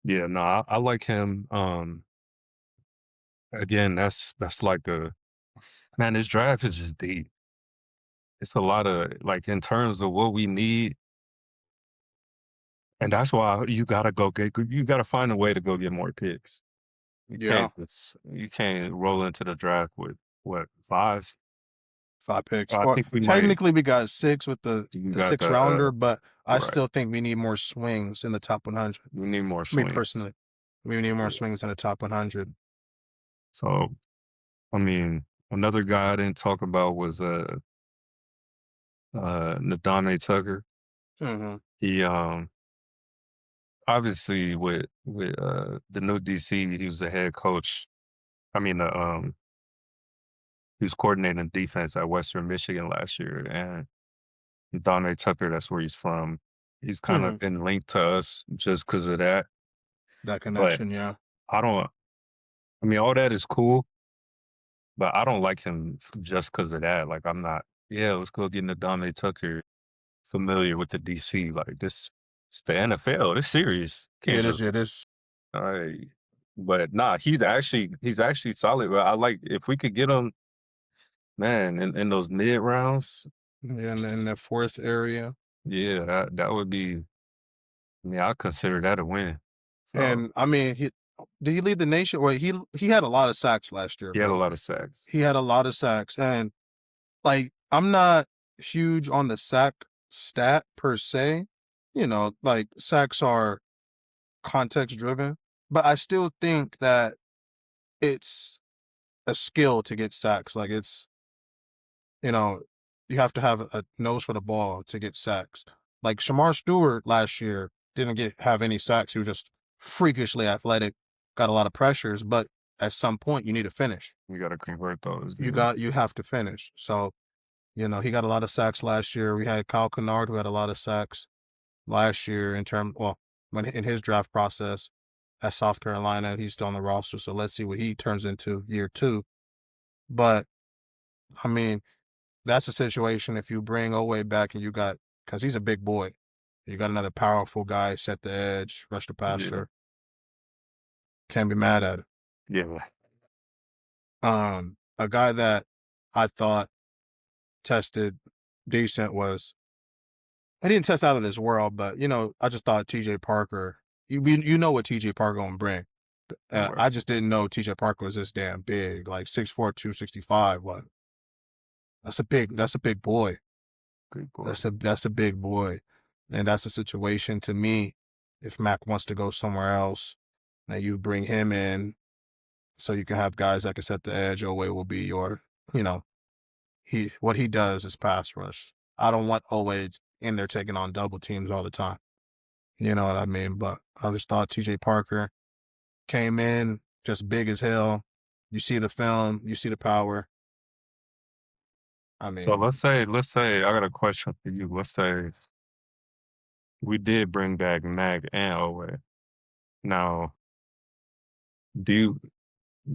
Yeah. No, I like him. Again, that's like man. This draft is just deep. It's a lot of, like, in terms of what we need, and that's why you gotta find a way to go get more picks. Yeah, You can't roll into the draft with what, 5? 5 picks. I Or think we might. technically we got 6 with the You the got six the rounder, but I right. still think we need more swings in the top 100. We need more Me swings. personally, we need more Yeah. swings in the top 100. So I mean, another guy I didn't talk about was Nadane Tucker. Hmm. He obviously with the new DC, he was the head coach. I mean, he was coordinating defense at Western Michigan last year, and Donnie Tucker, that's where he's from. He's kind Hmm. of been linked to us just because of that. That But connection, yeah. I don't. I mean, all that is cool, but I don't like him just because of that. Like, I'm not. Yeah, let's go get Ndamukong Tucker familiar with the DC. Like this, it's the NFL. It's serious. Yeah, Can't it is. just It is. all right. But nah, he's actually solid. But I like if we could get him, man, in those mid rounds. Yeah, in the fourth area. Yeah, that would be. I mean, I consider that a win. So And I mean, did he lead the nation? Well, he had a lot of sacks last year, he had a bro. lot of sacks. He had a lot of sacks, and like I'm not huge on the sack stat per se. You know, like sacks are context driven, but I still think that it's a skill to get sacks. Like it's, you know, you have to have a nose for the ball to get sacks. Like Shamar Stewart last year didn't have any sacks. He was just freakishly athletic, got a lot of pressures, but at some point you need to finish. We got to convert those. You have to finish. So, you know, he got a lot of sacks last year. We had Kyle Kennard who had a lot of sacks last year when in his draft process at South Carolina, he's still on the roster. So let's see what he turns into year 2. But I mean, that's a situation if you bring Owe back and because he's a big boy. You got another powerful guy, set the edge, rush the passer. Can't be mad at it. Yeah. A guy that I thought tested decent he didn't test out of this world, but you know, I just thought TJ Parker. You know what TJ Parker gonna bring. Right. I just didn't know TJ Parker was this damn big, like 6'4", 265. What? That's a big boy. Good boy. That's a big boy, and that's a situation to me. If Mac wants to go somewhere else, that you bring him in, so you can have guys that can set the edge. Owe will be your, you know, what he does is pass rush. I don't want Owe in there taking on double teams all the time. You know what I mean? But I just thought TJ Parker came in just big as hell. You see the film, you see the power. I So mean, let's say I got a question for you. Let's say we did bring back Mac and Owe. Now, do you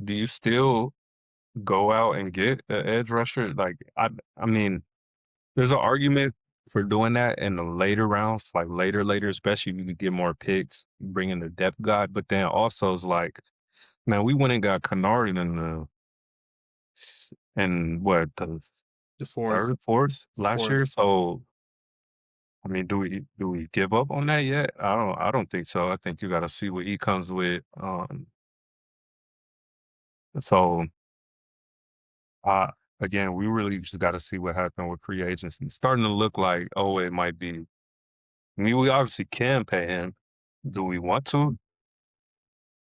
do you still go out and get an edge rusher? Like I mean, there's an argument for doing that in the later rounds, like later, especially if you get more picks, bring in the depth guy. But then also it's like, man, we went and got Kennard in what the the fourth, third, fourth last year. So I mean, do we give up on that yet? I don't think so. I think you got to see what he comes with. So uh again, we really just got to see what happened with free agency. It's starting to look like it might be. I mean, we obviously can pay him. Do we want to?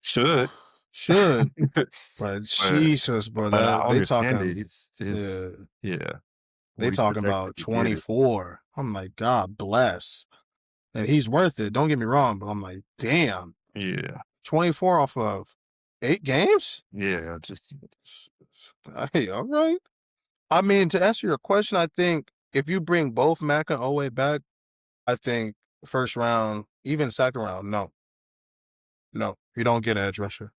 Should. should, but but Jesus, bro, but I that they understand it. talking, It's yeah, yeah. they We talking projected about to get it. 24. I'm like, God bless, and he's worth it. Don't get me wrong, but I'm like, damn, Yeah. 24 off of 8 games. Yeah. Just Hey, all right. I mean, to answer your question, I think if you bring both Mac and Owe back, I think first round, even second round, no, you don't get an edge rusher.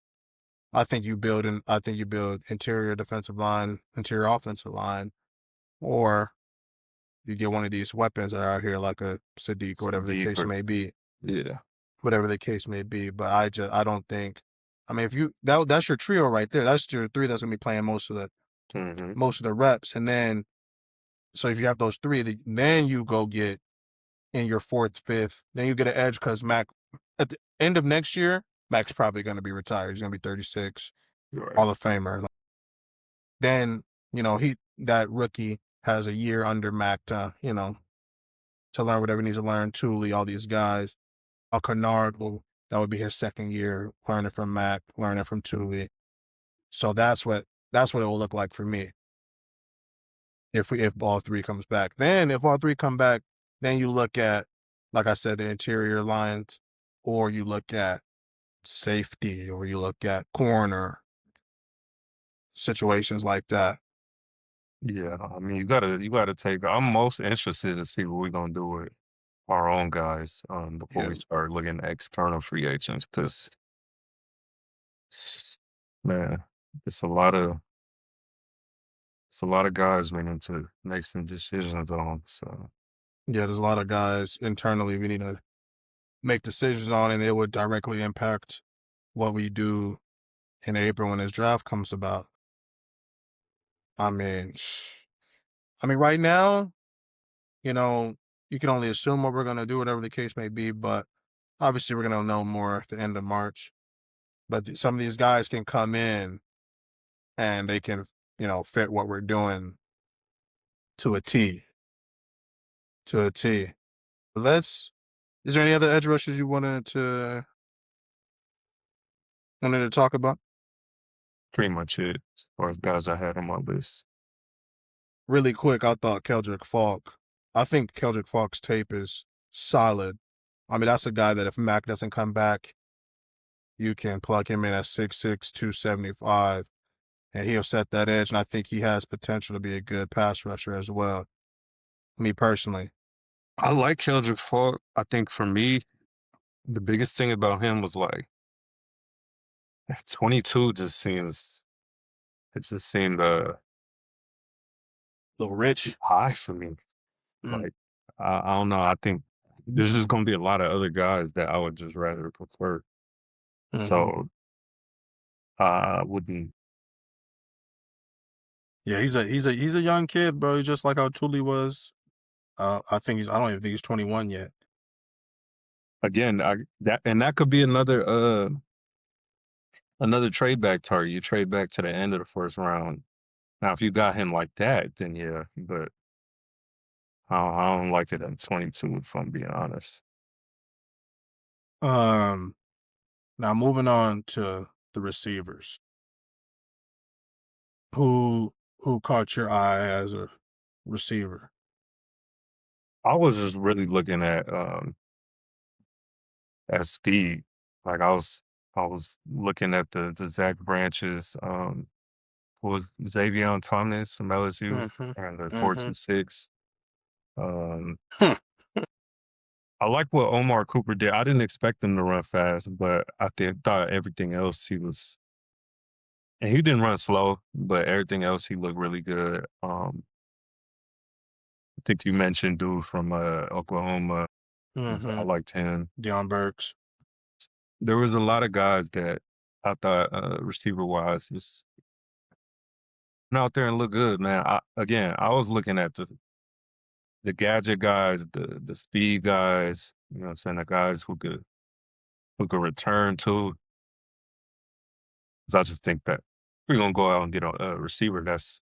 I think you build interior defensive line, interior offensive line, or you get one of these weapons that are out here like a Sadiq or whatever the case may be. Yeah. Whatever the case may be. But I don't think. I mean, if that's your trio right there. That's your 3 that's gonna be playing most of the reps, and then so if you have those 3, then you go get in your 4th, 5th, then you get an edge because Mac at the end of next year, Mac's probably going to be retired. He's going to be 36, Right. Hall of Famer. Then, you know, that rookie has a year under Mac to, you know, to learn whatever he needs to learn. Thule, all these guys. Kennard that would be his second year learning from Mac, learning from Thule. So that's what it will look like for me. If all 3 comes back. Then if all 3 come back, then you look at, like I said, the interior lines, or you look at safety, or you look at corner, situations like that. Yeah. I mean, you gotta take. I'm most interested to see what we're gonna do with our own guys before Yeah. we start looking at external free agents because Man, it's a lot of guys we need to make some decisions on. So Yeah, there's a lot of guys internally we need to make decisions on, and it would directly impact what we do in April when this draft comes about. I mean, right now, you know, you can only assume what we're gonna do, whatever the case may be. But obviously, we're gonna know more at the end of March. But some of these guys can come in and they can, fit what we're doing to a T, to a T. Let's. Is there any other edge rushers you wanted to talk about? pretty much it as far as guys I had on my list. Really quick, I thought Keldrick Falk. I think Keldrick Falk's tape is solid. I mean, that's a guy that if Mac doesn't come back, you can plug him in at 6'6", 275, and he'll set that edge. And I think he has potential to be a good pass rusher as well. Me personally. I like Kendrick Falk. I think for me, the biggest thing about him was like 22 just seemed Little Rich. high for me. Mm. Like I don't know. I think there's just gonna be a lot of other guys that I would just rather prefer. Mm-hmm. So I wouldn't. Yeah, he's a young kid, bro. He's just like how Tuli was. I don't even think he's 21 yet. Again, that could be another trade back target. You trade back to the end of the first round. Now, if you got him like that, then yeah. But I don't like it at 22, if I'm being honest. Um, Now moving on to the receivers. Who caught your eye as a receiver? I was just really looking at speed. Like I was looking at the Zach Branches, who was Xavier Thomas from LSU Mm-hmm. and the Mm-hmm. 4.26. Um, Hmm. I like what Omar Cooper did. I didn't expect him to run fast, but thought everything else he was, and he didn't run slow, but everything else he looked really good. I think you mentioned dude from Oklahoma. I Mm-hmm. liked him. Deion Burks. There was a lot of guys that I thought receiver wise just went out there and look good, man. I was looking at the gadget guys, the speed guys. You know what I'm saying? The guys who could return too. 'Cause I just think that if we're gonna go out and get a receiver, that's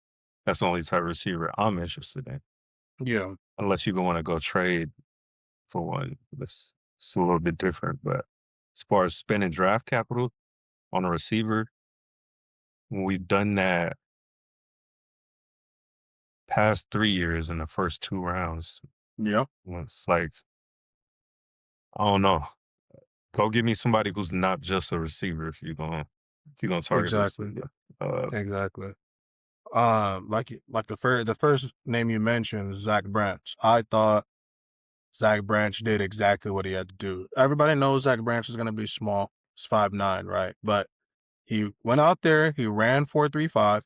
the only type of receiver I'm interested in. Yeah. Unless you want to go trade for one, it's a little bit different. But as far as spending draft capital on a receiver, when we've done that past 3 years in the first 2 rounds, Yeah. it's like I don't know. Go give me somebody who's not just a receiver if you're gonna target the Exactly. receiver. Uh, Exactly. Like the first name you mentioned, Zach Branch. I thought Zach Branch did exactly what he had to do. Everybody knows Zach Branch is gonna be small. It's 5'9", right? But he went out there, he ran 4.35,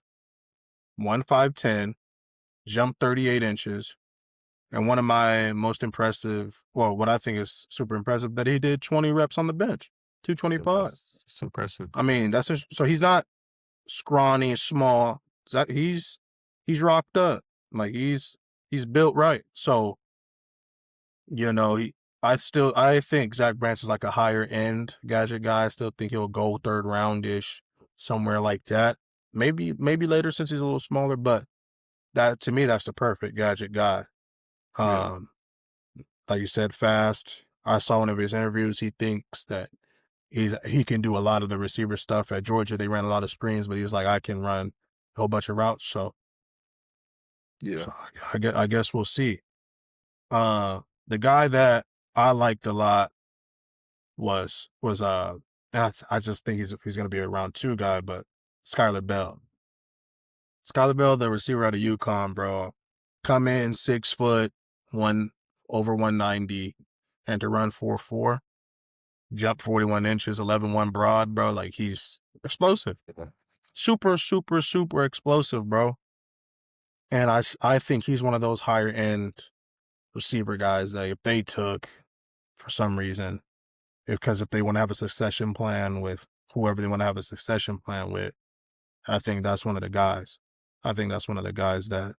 won 5'10", jumped 38 inches, and one of my most impressive, well, what I think is super impressive, that he did 20 reps on the bench, 225. it's impressive. I mean, so he's not scrawny, small. He's rocked up. Like he's built right. So, you know, I think Zach Branch is like a higher end gadget guy. I still think he'll go third roundish, somewhere like that. Maybe later since he's a little smaller, but that to me that's the perfect gadget guy. Yeah, Um, like you said, fast. I saw one of his interviews. He thinks that he can do a lot of the receiver stuff. At Georgia, they ran a lot of screens, but he's like, I can run a whole bunch of routes. So, yeah. so I guess we'll see. The guy that I liked a lot was and I just think he's gonna be a round two guy, but Skylar Bell. Skylar Bell, the receiver out of UConn, bro. Come in 6 foot, over 190, and to run 4.4. Jump 41 inches, 11-1 broad, bro. Like, he's explosive. Yeah. Super, super, super explosive, bro. And I think he's one of those higher end receiver guys that if they took for some reason, because if they want to have a succession plan with whoever they want to have a succession plan with, I think that's one of the guys. I think that's one of the guys that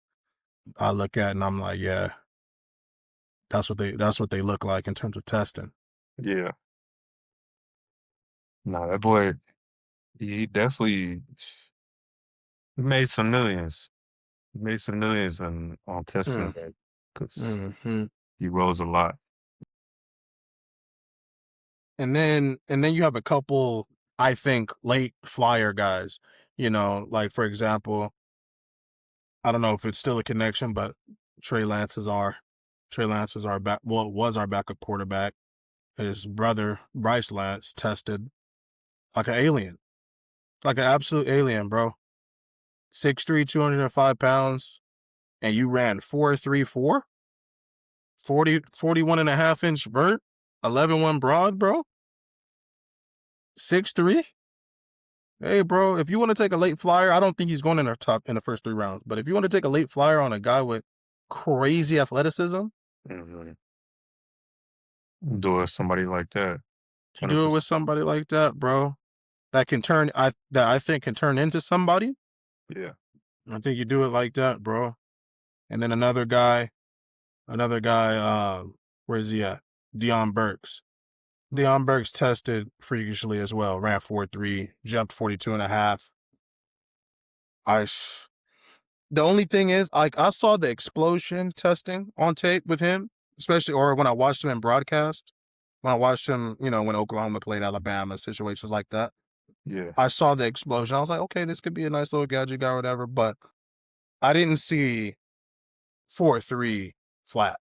I look at and I'm like, yeah, that's what they look like in terms of testing. Yeah. Nah, that boy, he definitely made some millions. He made some millions on testing Mm. that because hmm he rose a lot. And then you have a couple, I think, late flyer guys. Like for example, I don't know if it's still a connection, but Trey Lance is our back. Well, was our backup quarterback. His brother Bryce Lance tested like an alien, like an absolute alien, bro. 6'3", 205 pounds, and you ran 4.34, 41.5-inch vert, 11-1 broad, bro. 6'3". Hey, bro, if you want to take a late flyer, I don't think he's going in the first 3 rounds. But if you want to take a late flyer on a guy with crazy athleticism, Mm-hmm. Do it with somebody like that. you do it 100%. with somebody like that, bro. That I think can turn into somebody. Yeah. I think you do it like that, bro. And then another guy, where is he at? Deion Burks. Deion Burks tested freakishly as well. Ran 4.3, jumped 42.5. The only thing is, like, I saw the explosion testing on tape with him, especially, or when I watched him in broadcast. When I watched him, when Oklahoma played Alabama, situations like that. Yeah. I saw the explosion. I was like, okay, this could be a nice little gadget guy or whatever, but I didn't see 4.3 flat.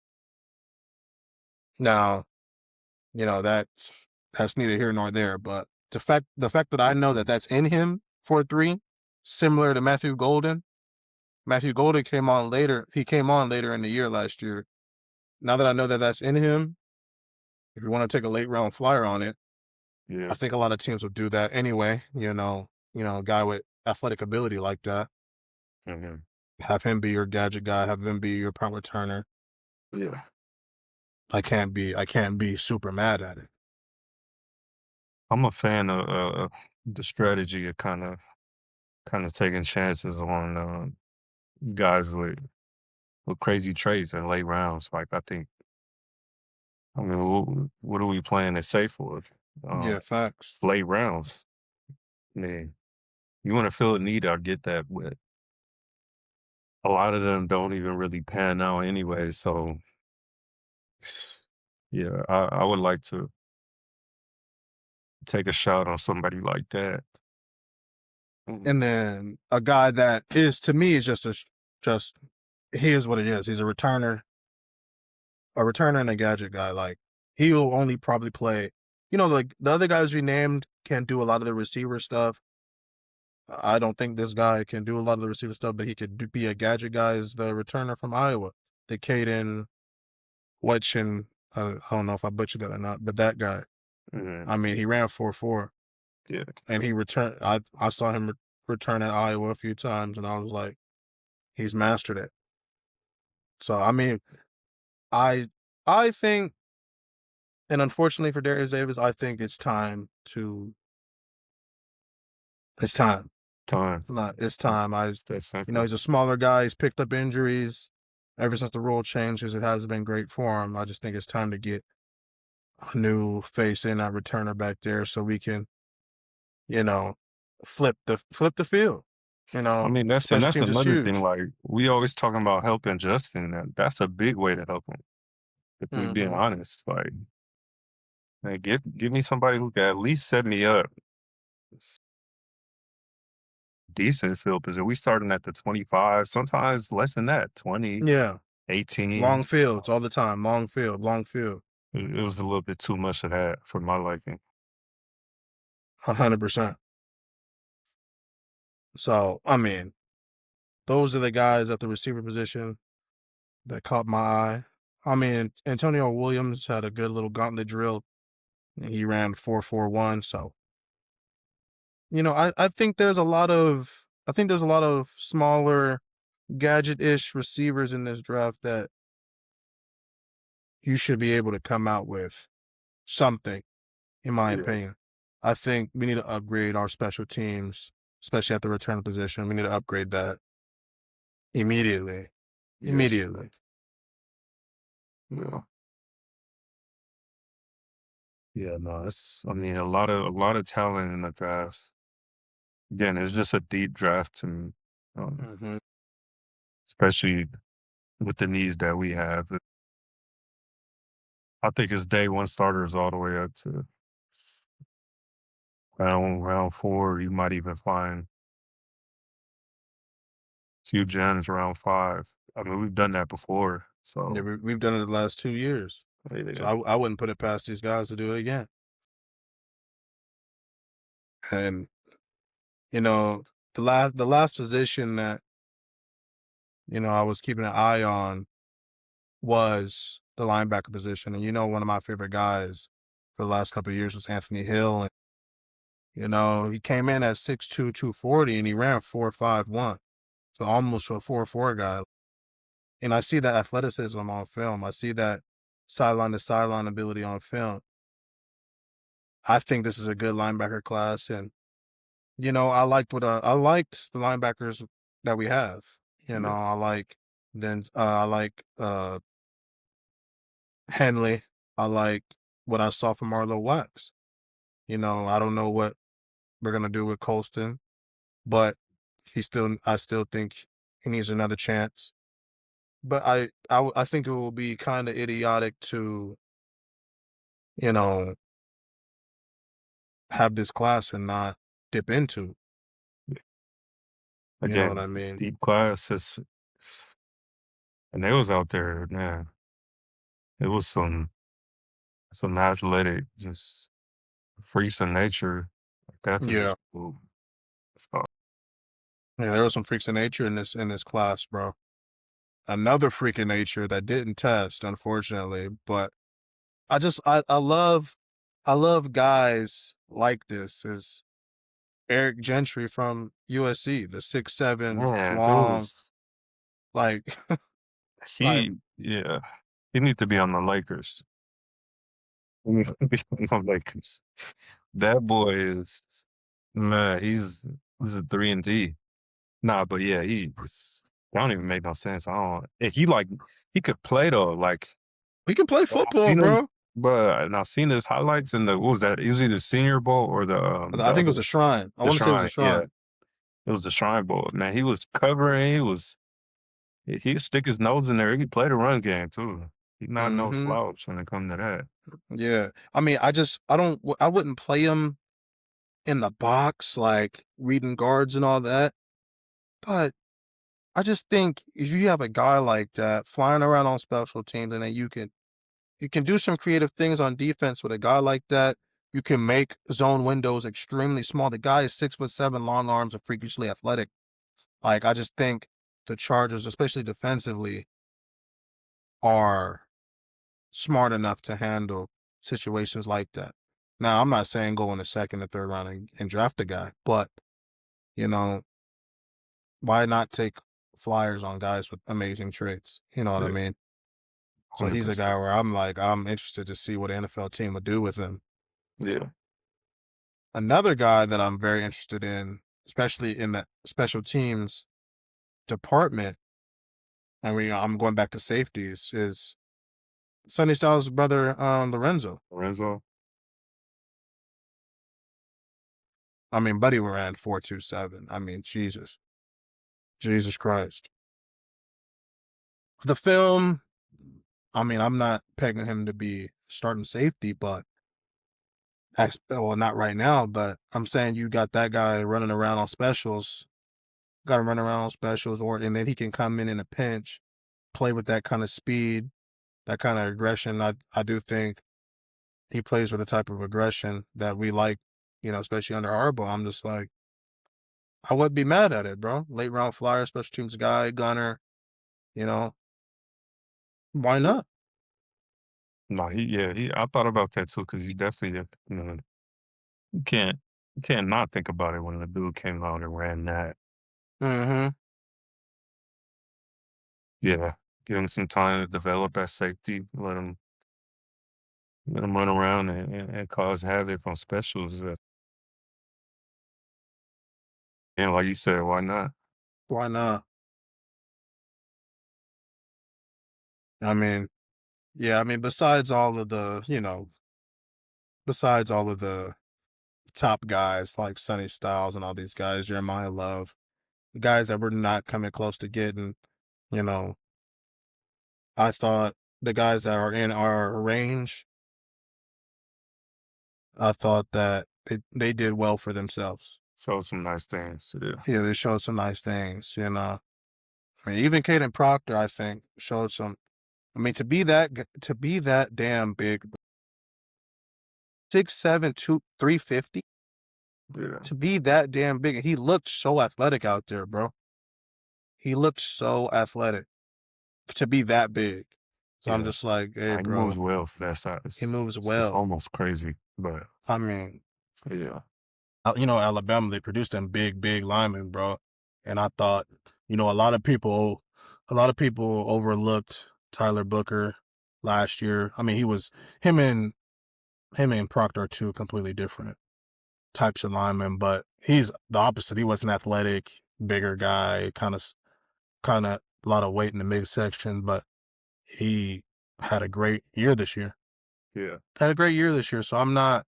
Now, that's neither here nor there, but the fact that I know that that's in him 4.3, similar to Matthew Golden. Matthew Golden came on later. He came on later in the year last year. Now that I know that that's in him, if you want to take a late round flyer on it, Yeah. I think a lot of teams would do that anyway. A guy with athletic ability like that. Mm-hmm. Have him be your gadget guy. Have them be your punt returner. Yeah. I can't be super mad at it. I'm a fan of the strategy of kind of taking chances on guys with crazy traits in late rounds. Like I mean, what are we playing it safe for? Yeah, facts. It's late rounds. I mean, you want to feel a need, I get that, but a lot of them don't even really pan out anyway. So, yeah, I would like to take a shot on somebody like that. And then a guy that is, to me, is just he is what it is. He's a returner and a gadget guy. Like, he'll only probably play, like the other guys we named can't do a lot of the receiver stuff. I don't think this guy can do a lot of the receiver stuff, but he could be a gadget guy. Is the returner from Iowa, the Caden Wetchin. I don't know if I butchered that or not, but that guy. Mm-hmm. I mean, he ran 4.4, Yeah. and he returned. I saw him return at Iowa a few times, and I was like, he's mastered it. So I mean, I think, and unfortunately for Darius Davis, I think it's time. It's time. Time. It's time. That's simple. He's a smaller guy. He's picked up injuries ever since the rule changes. It hasn't been great for him. I just think it's time to get a new face in that returner back there, so we can, flip the field. I mean, that's Special teams is another thing. huge. Like we always talking about helping Justin. That's a big way to help him. If we being hmm honest, like, man, give me somebody who can at least set me up. Decent field position. We starting at the 25, sometimes less than that, 20, Yeah, 18. long fields all the time. Long field, long field. It was a little bit too much of that for my liking. 100%. So I mean, those are the guys at the receiver position that caught my eye. I mean, Antonio Williams had a good little gauntlet drill He ran 4.41. So, I think there's a lot of smaller gadget-ish receivers in this draft that you should be able to come out with something, in my Yeah. opinion. I think we need to upgrade our special teams, especially at the return position. We need to upgrade that immediately. Yes. Immediately. Yeah. Yeah, no, I mean, a lot of talent in the draft. Again, it's just a deep draft to me, Mhm. especially with the needs that we have. I think it's day one starters all the way up to round 4. You might even find few gems round 5. I mean, we've done that before, Yeah, so we've done it the last 2 years. So yeah, I wouldn't put it past these guys to do it again. And, you know, the last position that, I was keeping an eye on was the linebacker position. And one of my favorite guys for the last couple of years was Anthony Hill. And, he came in at 6'2", 240, and he ran 4.51. So almost a 4.4 guy. And I see that athleticism on film. I see that sideline to sideline ability on film. I think this is a good linebacker class. And, I liked the linebackers that we have. yeah, I like Henley. I like what I saw from Marlo Wax. I don't know what we're gonna do with Colston, but I still think he needs another chance. But I think it will be kind of idiotic to, you know, have this class and not dip into. You know what again, I mean? deep class is, and they was out there, man. It was some athletic, just freaks of nature like that Yeah. position group. So, Yeah, there was some freaks of nature in this class, bro. Another freak of nature that didn't test, unfortunately, but I love guys like this. Is Eric Gentry from USC, the 6'7", man, it long, was like like yeah, he need to be on the Lakers. He needs to be on the Lakers. That boy is, man, he's a 3 and D. Nah, but yeah, that don't even make no sense. I don't. He could play though. Like he can play I football, seen him, bro. but and I seen his highlights in what was that? It was either Senior Bowl or I the think it other was a Shrine. I the want to say it was a Shrine. Yeah, Shrine. it was the Shrine Bowl. Man, he was covering. He could stick his nose in there. He could play the run game too. He's not no Mhm. slouch when it comes to that. Yeah. I mean, I wouldn't play him in the box, like reading guards and all that. But I just think if you have a guy like that flying around on special teams, and then you can do some creative things on defense with a guy like that. You can make zone windows extremely small. The guy is 6'7", long arms, and freakishly athletic. Like, I just think the Chargers, especially defensively, are smart enough to handle situations like that. Now, I'm not saying go in the second or third round and draft a guy, but you know, why not take flyers on guys with amazing traits? You know what I Yeah, mean? So he's a 100%. guy where I'm interested to see what an NFL team would do with him. Yeah, Another guy that I'm very interested in, especially in the special teams department, and I'm going back to safeties, is Sonny Styles' brother, Lorenzo. Lorenzo. I mean, Buddy ran 4.27. I mean, Jesus Christ. The film, I mean, I'm not pegging him to be starting safety, but well, not right now. But I'm saying you got that guy running around on specials, got him running around on specials, and then he can come in a pinch, play with that kind of speed, that kind of aggression. I do think he plays with a type of aggression that we like, especially under Harbaugh. I'm just like, I wouldn't be mad at it, bro. Late round flyer, special teams guy, gunner, you know, why Yeah, not? No, I thought about that too because he definitely, you can't you can't not think about it when the dude came out and ran that. Mhm. Yeah, give him some time to develop at safety. Let him run around and cause havoc on specials. And like you said, why not? Why not? I mean, yeah, I mean, besides all of the top guys like Sonny Styles and all these guys, Jeremiah Love, the guys that we're not coming close to getting, you know, I thought the guys that are in our range, I thought that they did well for themselves. Show some nice things to do. Yeah, they showed some nice things, you know. I mean, even Caden Proctor, I think, showed some. I mean, to be that damn big, 6'7", 350, Yeah, to be that damn big, and he looked so athletic out there, bro. He looked so athletic to be that big. So I'm yeah. just like, hey, He moves bro, well for that he size. moves It's well. almost crazy, but I mean, yeah, Alabama, they produced them big linemen, bro. And I thought, a lot of people overlooked Tyler Booker last year. I mean, him and him and Proctor are two completely different types of linemen, but he's the opposite. He was an athletic, bigger guy, kind of a lot of weight in the midsection, but he had a great year this year. yeah. Had a great year this year. So I'm not,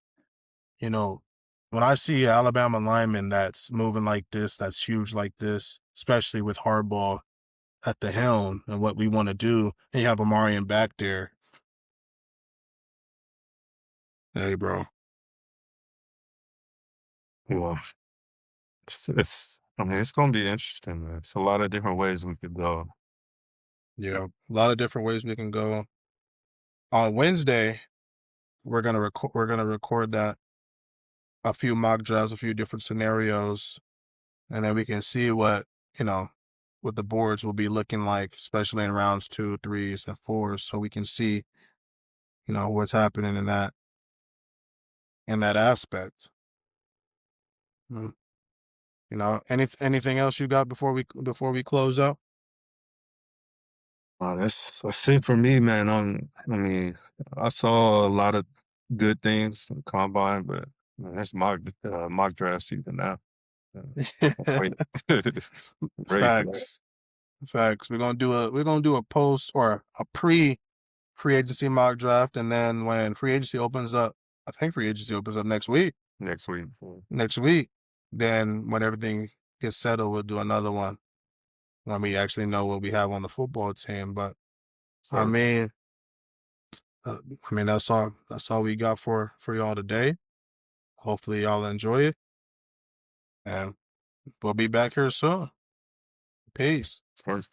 you know, when I see an Alabama lineman that's moving like this, that's huge like this, especially with Harbaugh at the helm and what we want to do, and you have Amarian back there. Hey, bro. Well, I mean, it's gonna be interesting, man. It's a lot of different ways we could go. Yeah, a lot of different ways we can go. On Wednesday, we're gonna record that a few mock drafts, a few different scenarios, and then we can see you know what the boards will be looking like, especially in rounds 2, 3s, and 4s, so we can see what's happening in that aspect. Mm. Anything else you got before we close out? That's it for me, man. I mean, I saw a lot of good things in the combine, but man, it's mock draft season now. Can't wait. Ready for that. Facts, facts. We're gonna do a post or a pre free agency mock draft, and then when free agency opens up, I think free agency opens up next week. Next week. Next week, then when everything gets settled, we'll do another one when we actually know what we have on the football team. But I So, mean, uh, that's all we got for y'all today. Hopefully, y'all enjoy it, and we'll be back here soon. Peace. first.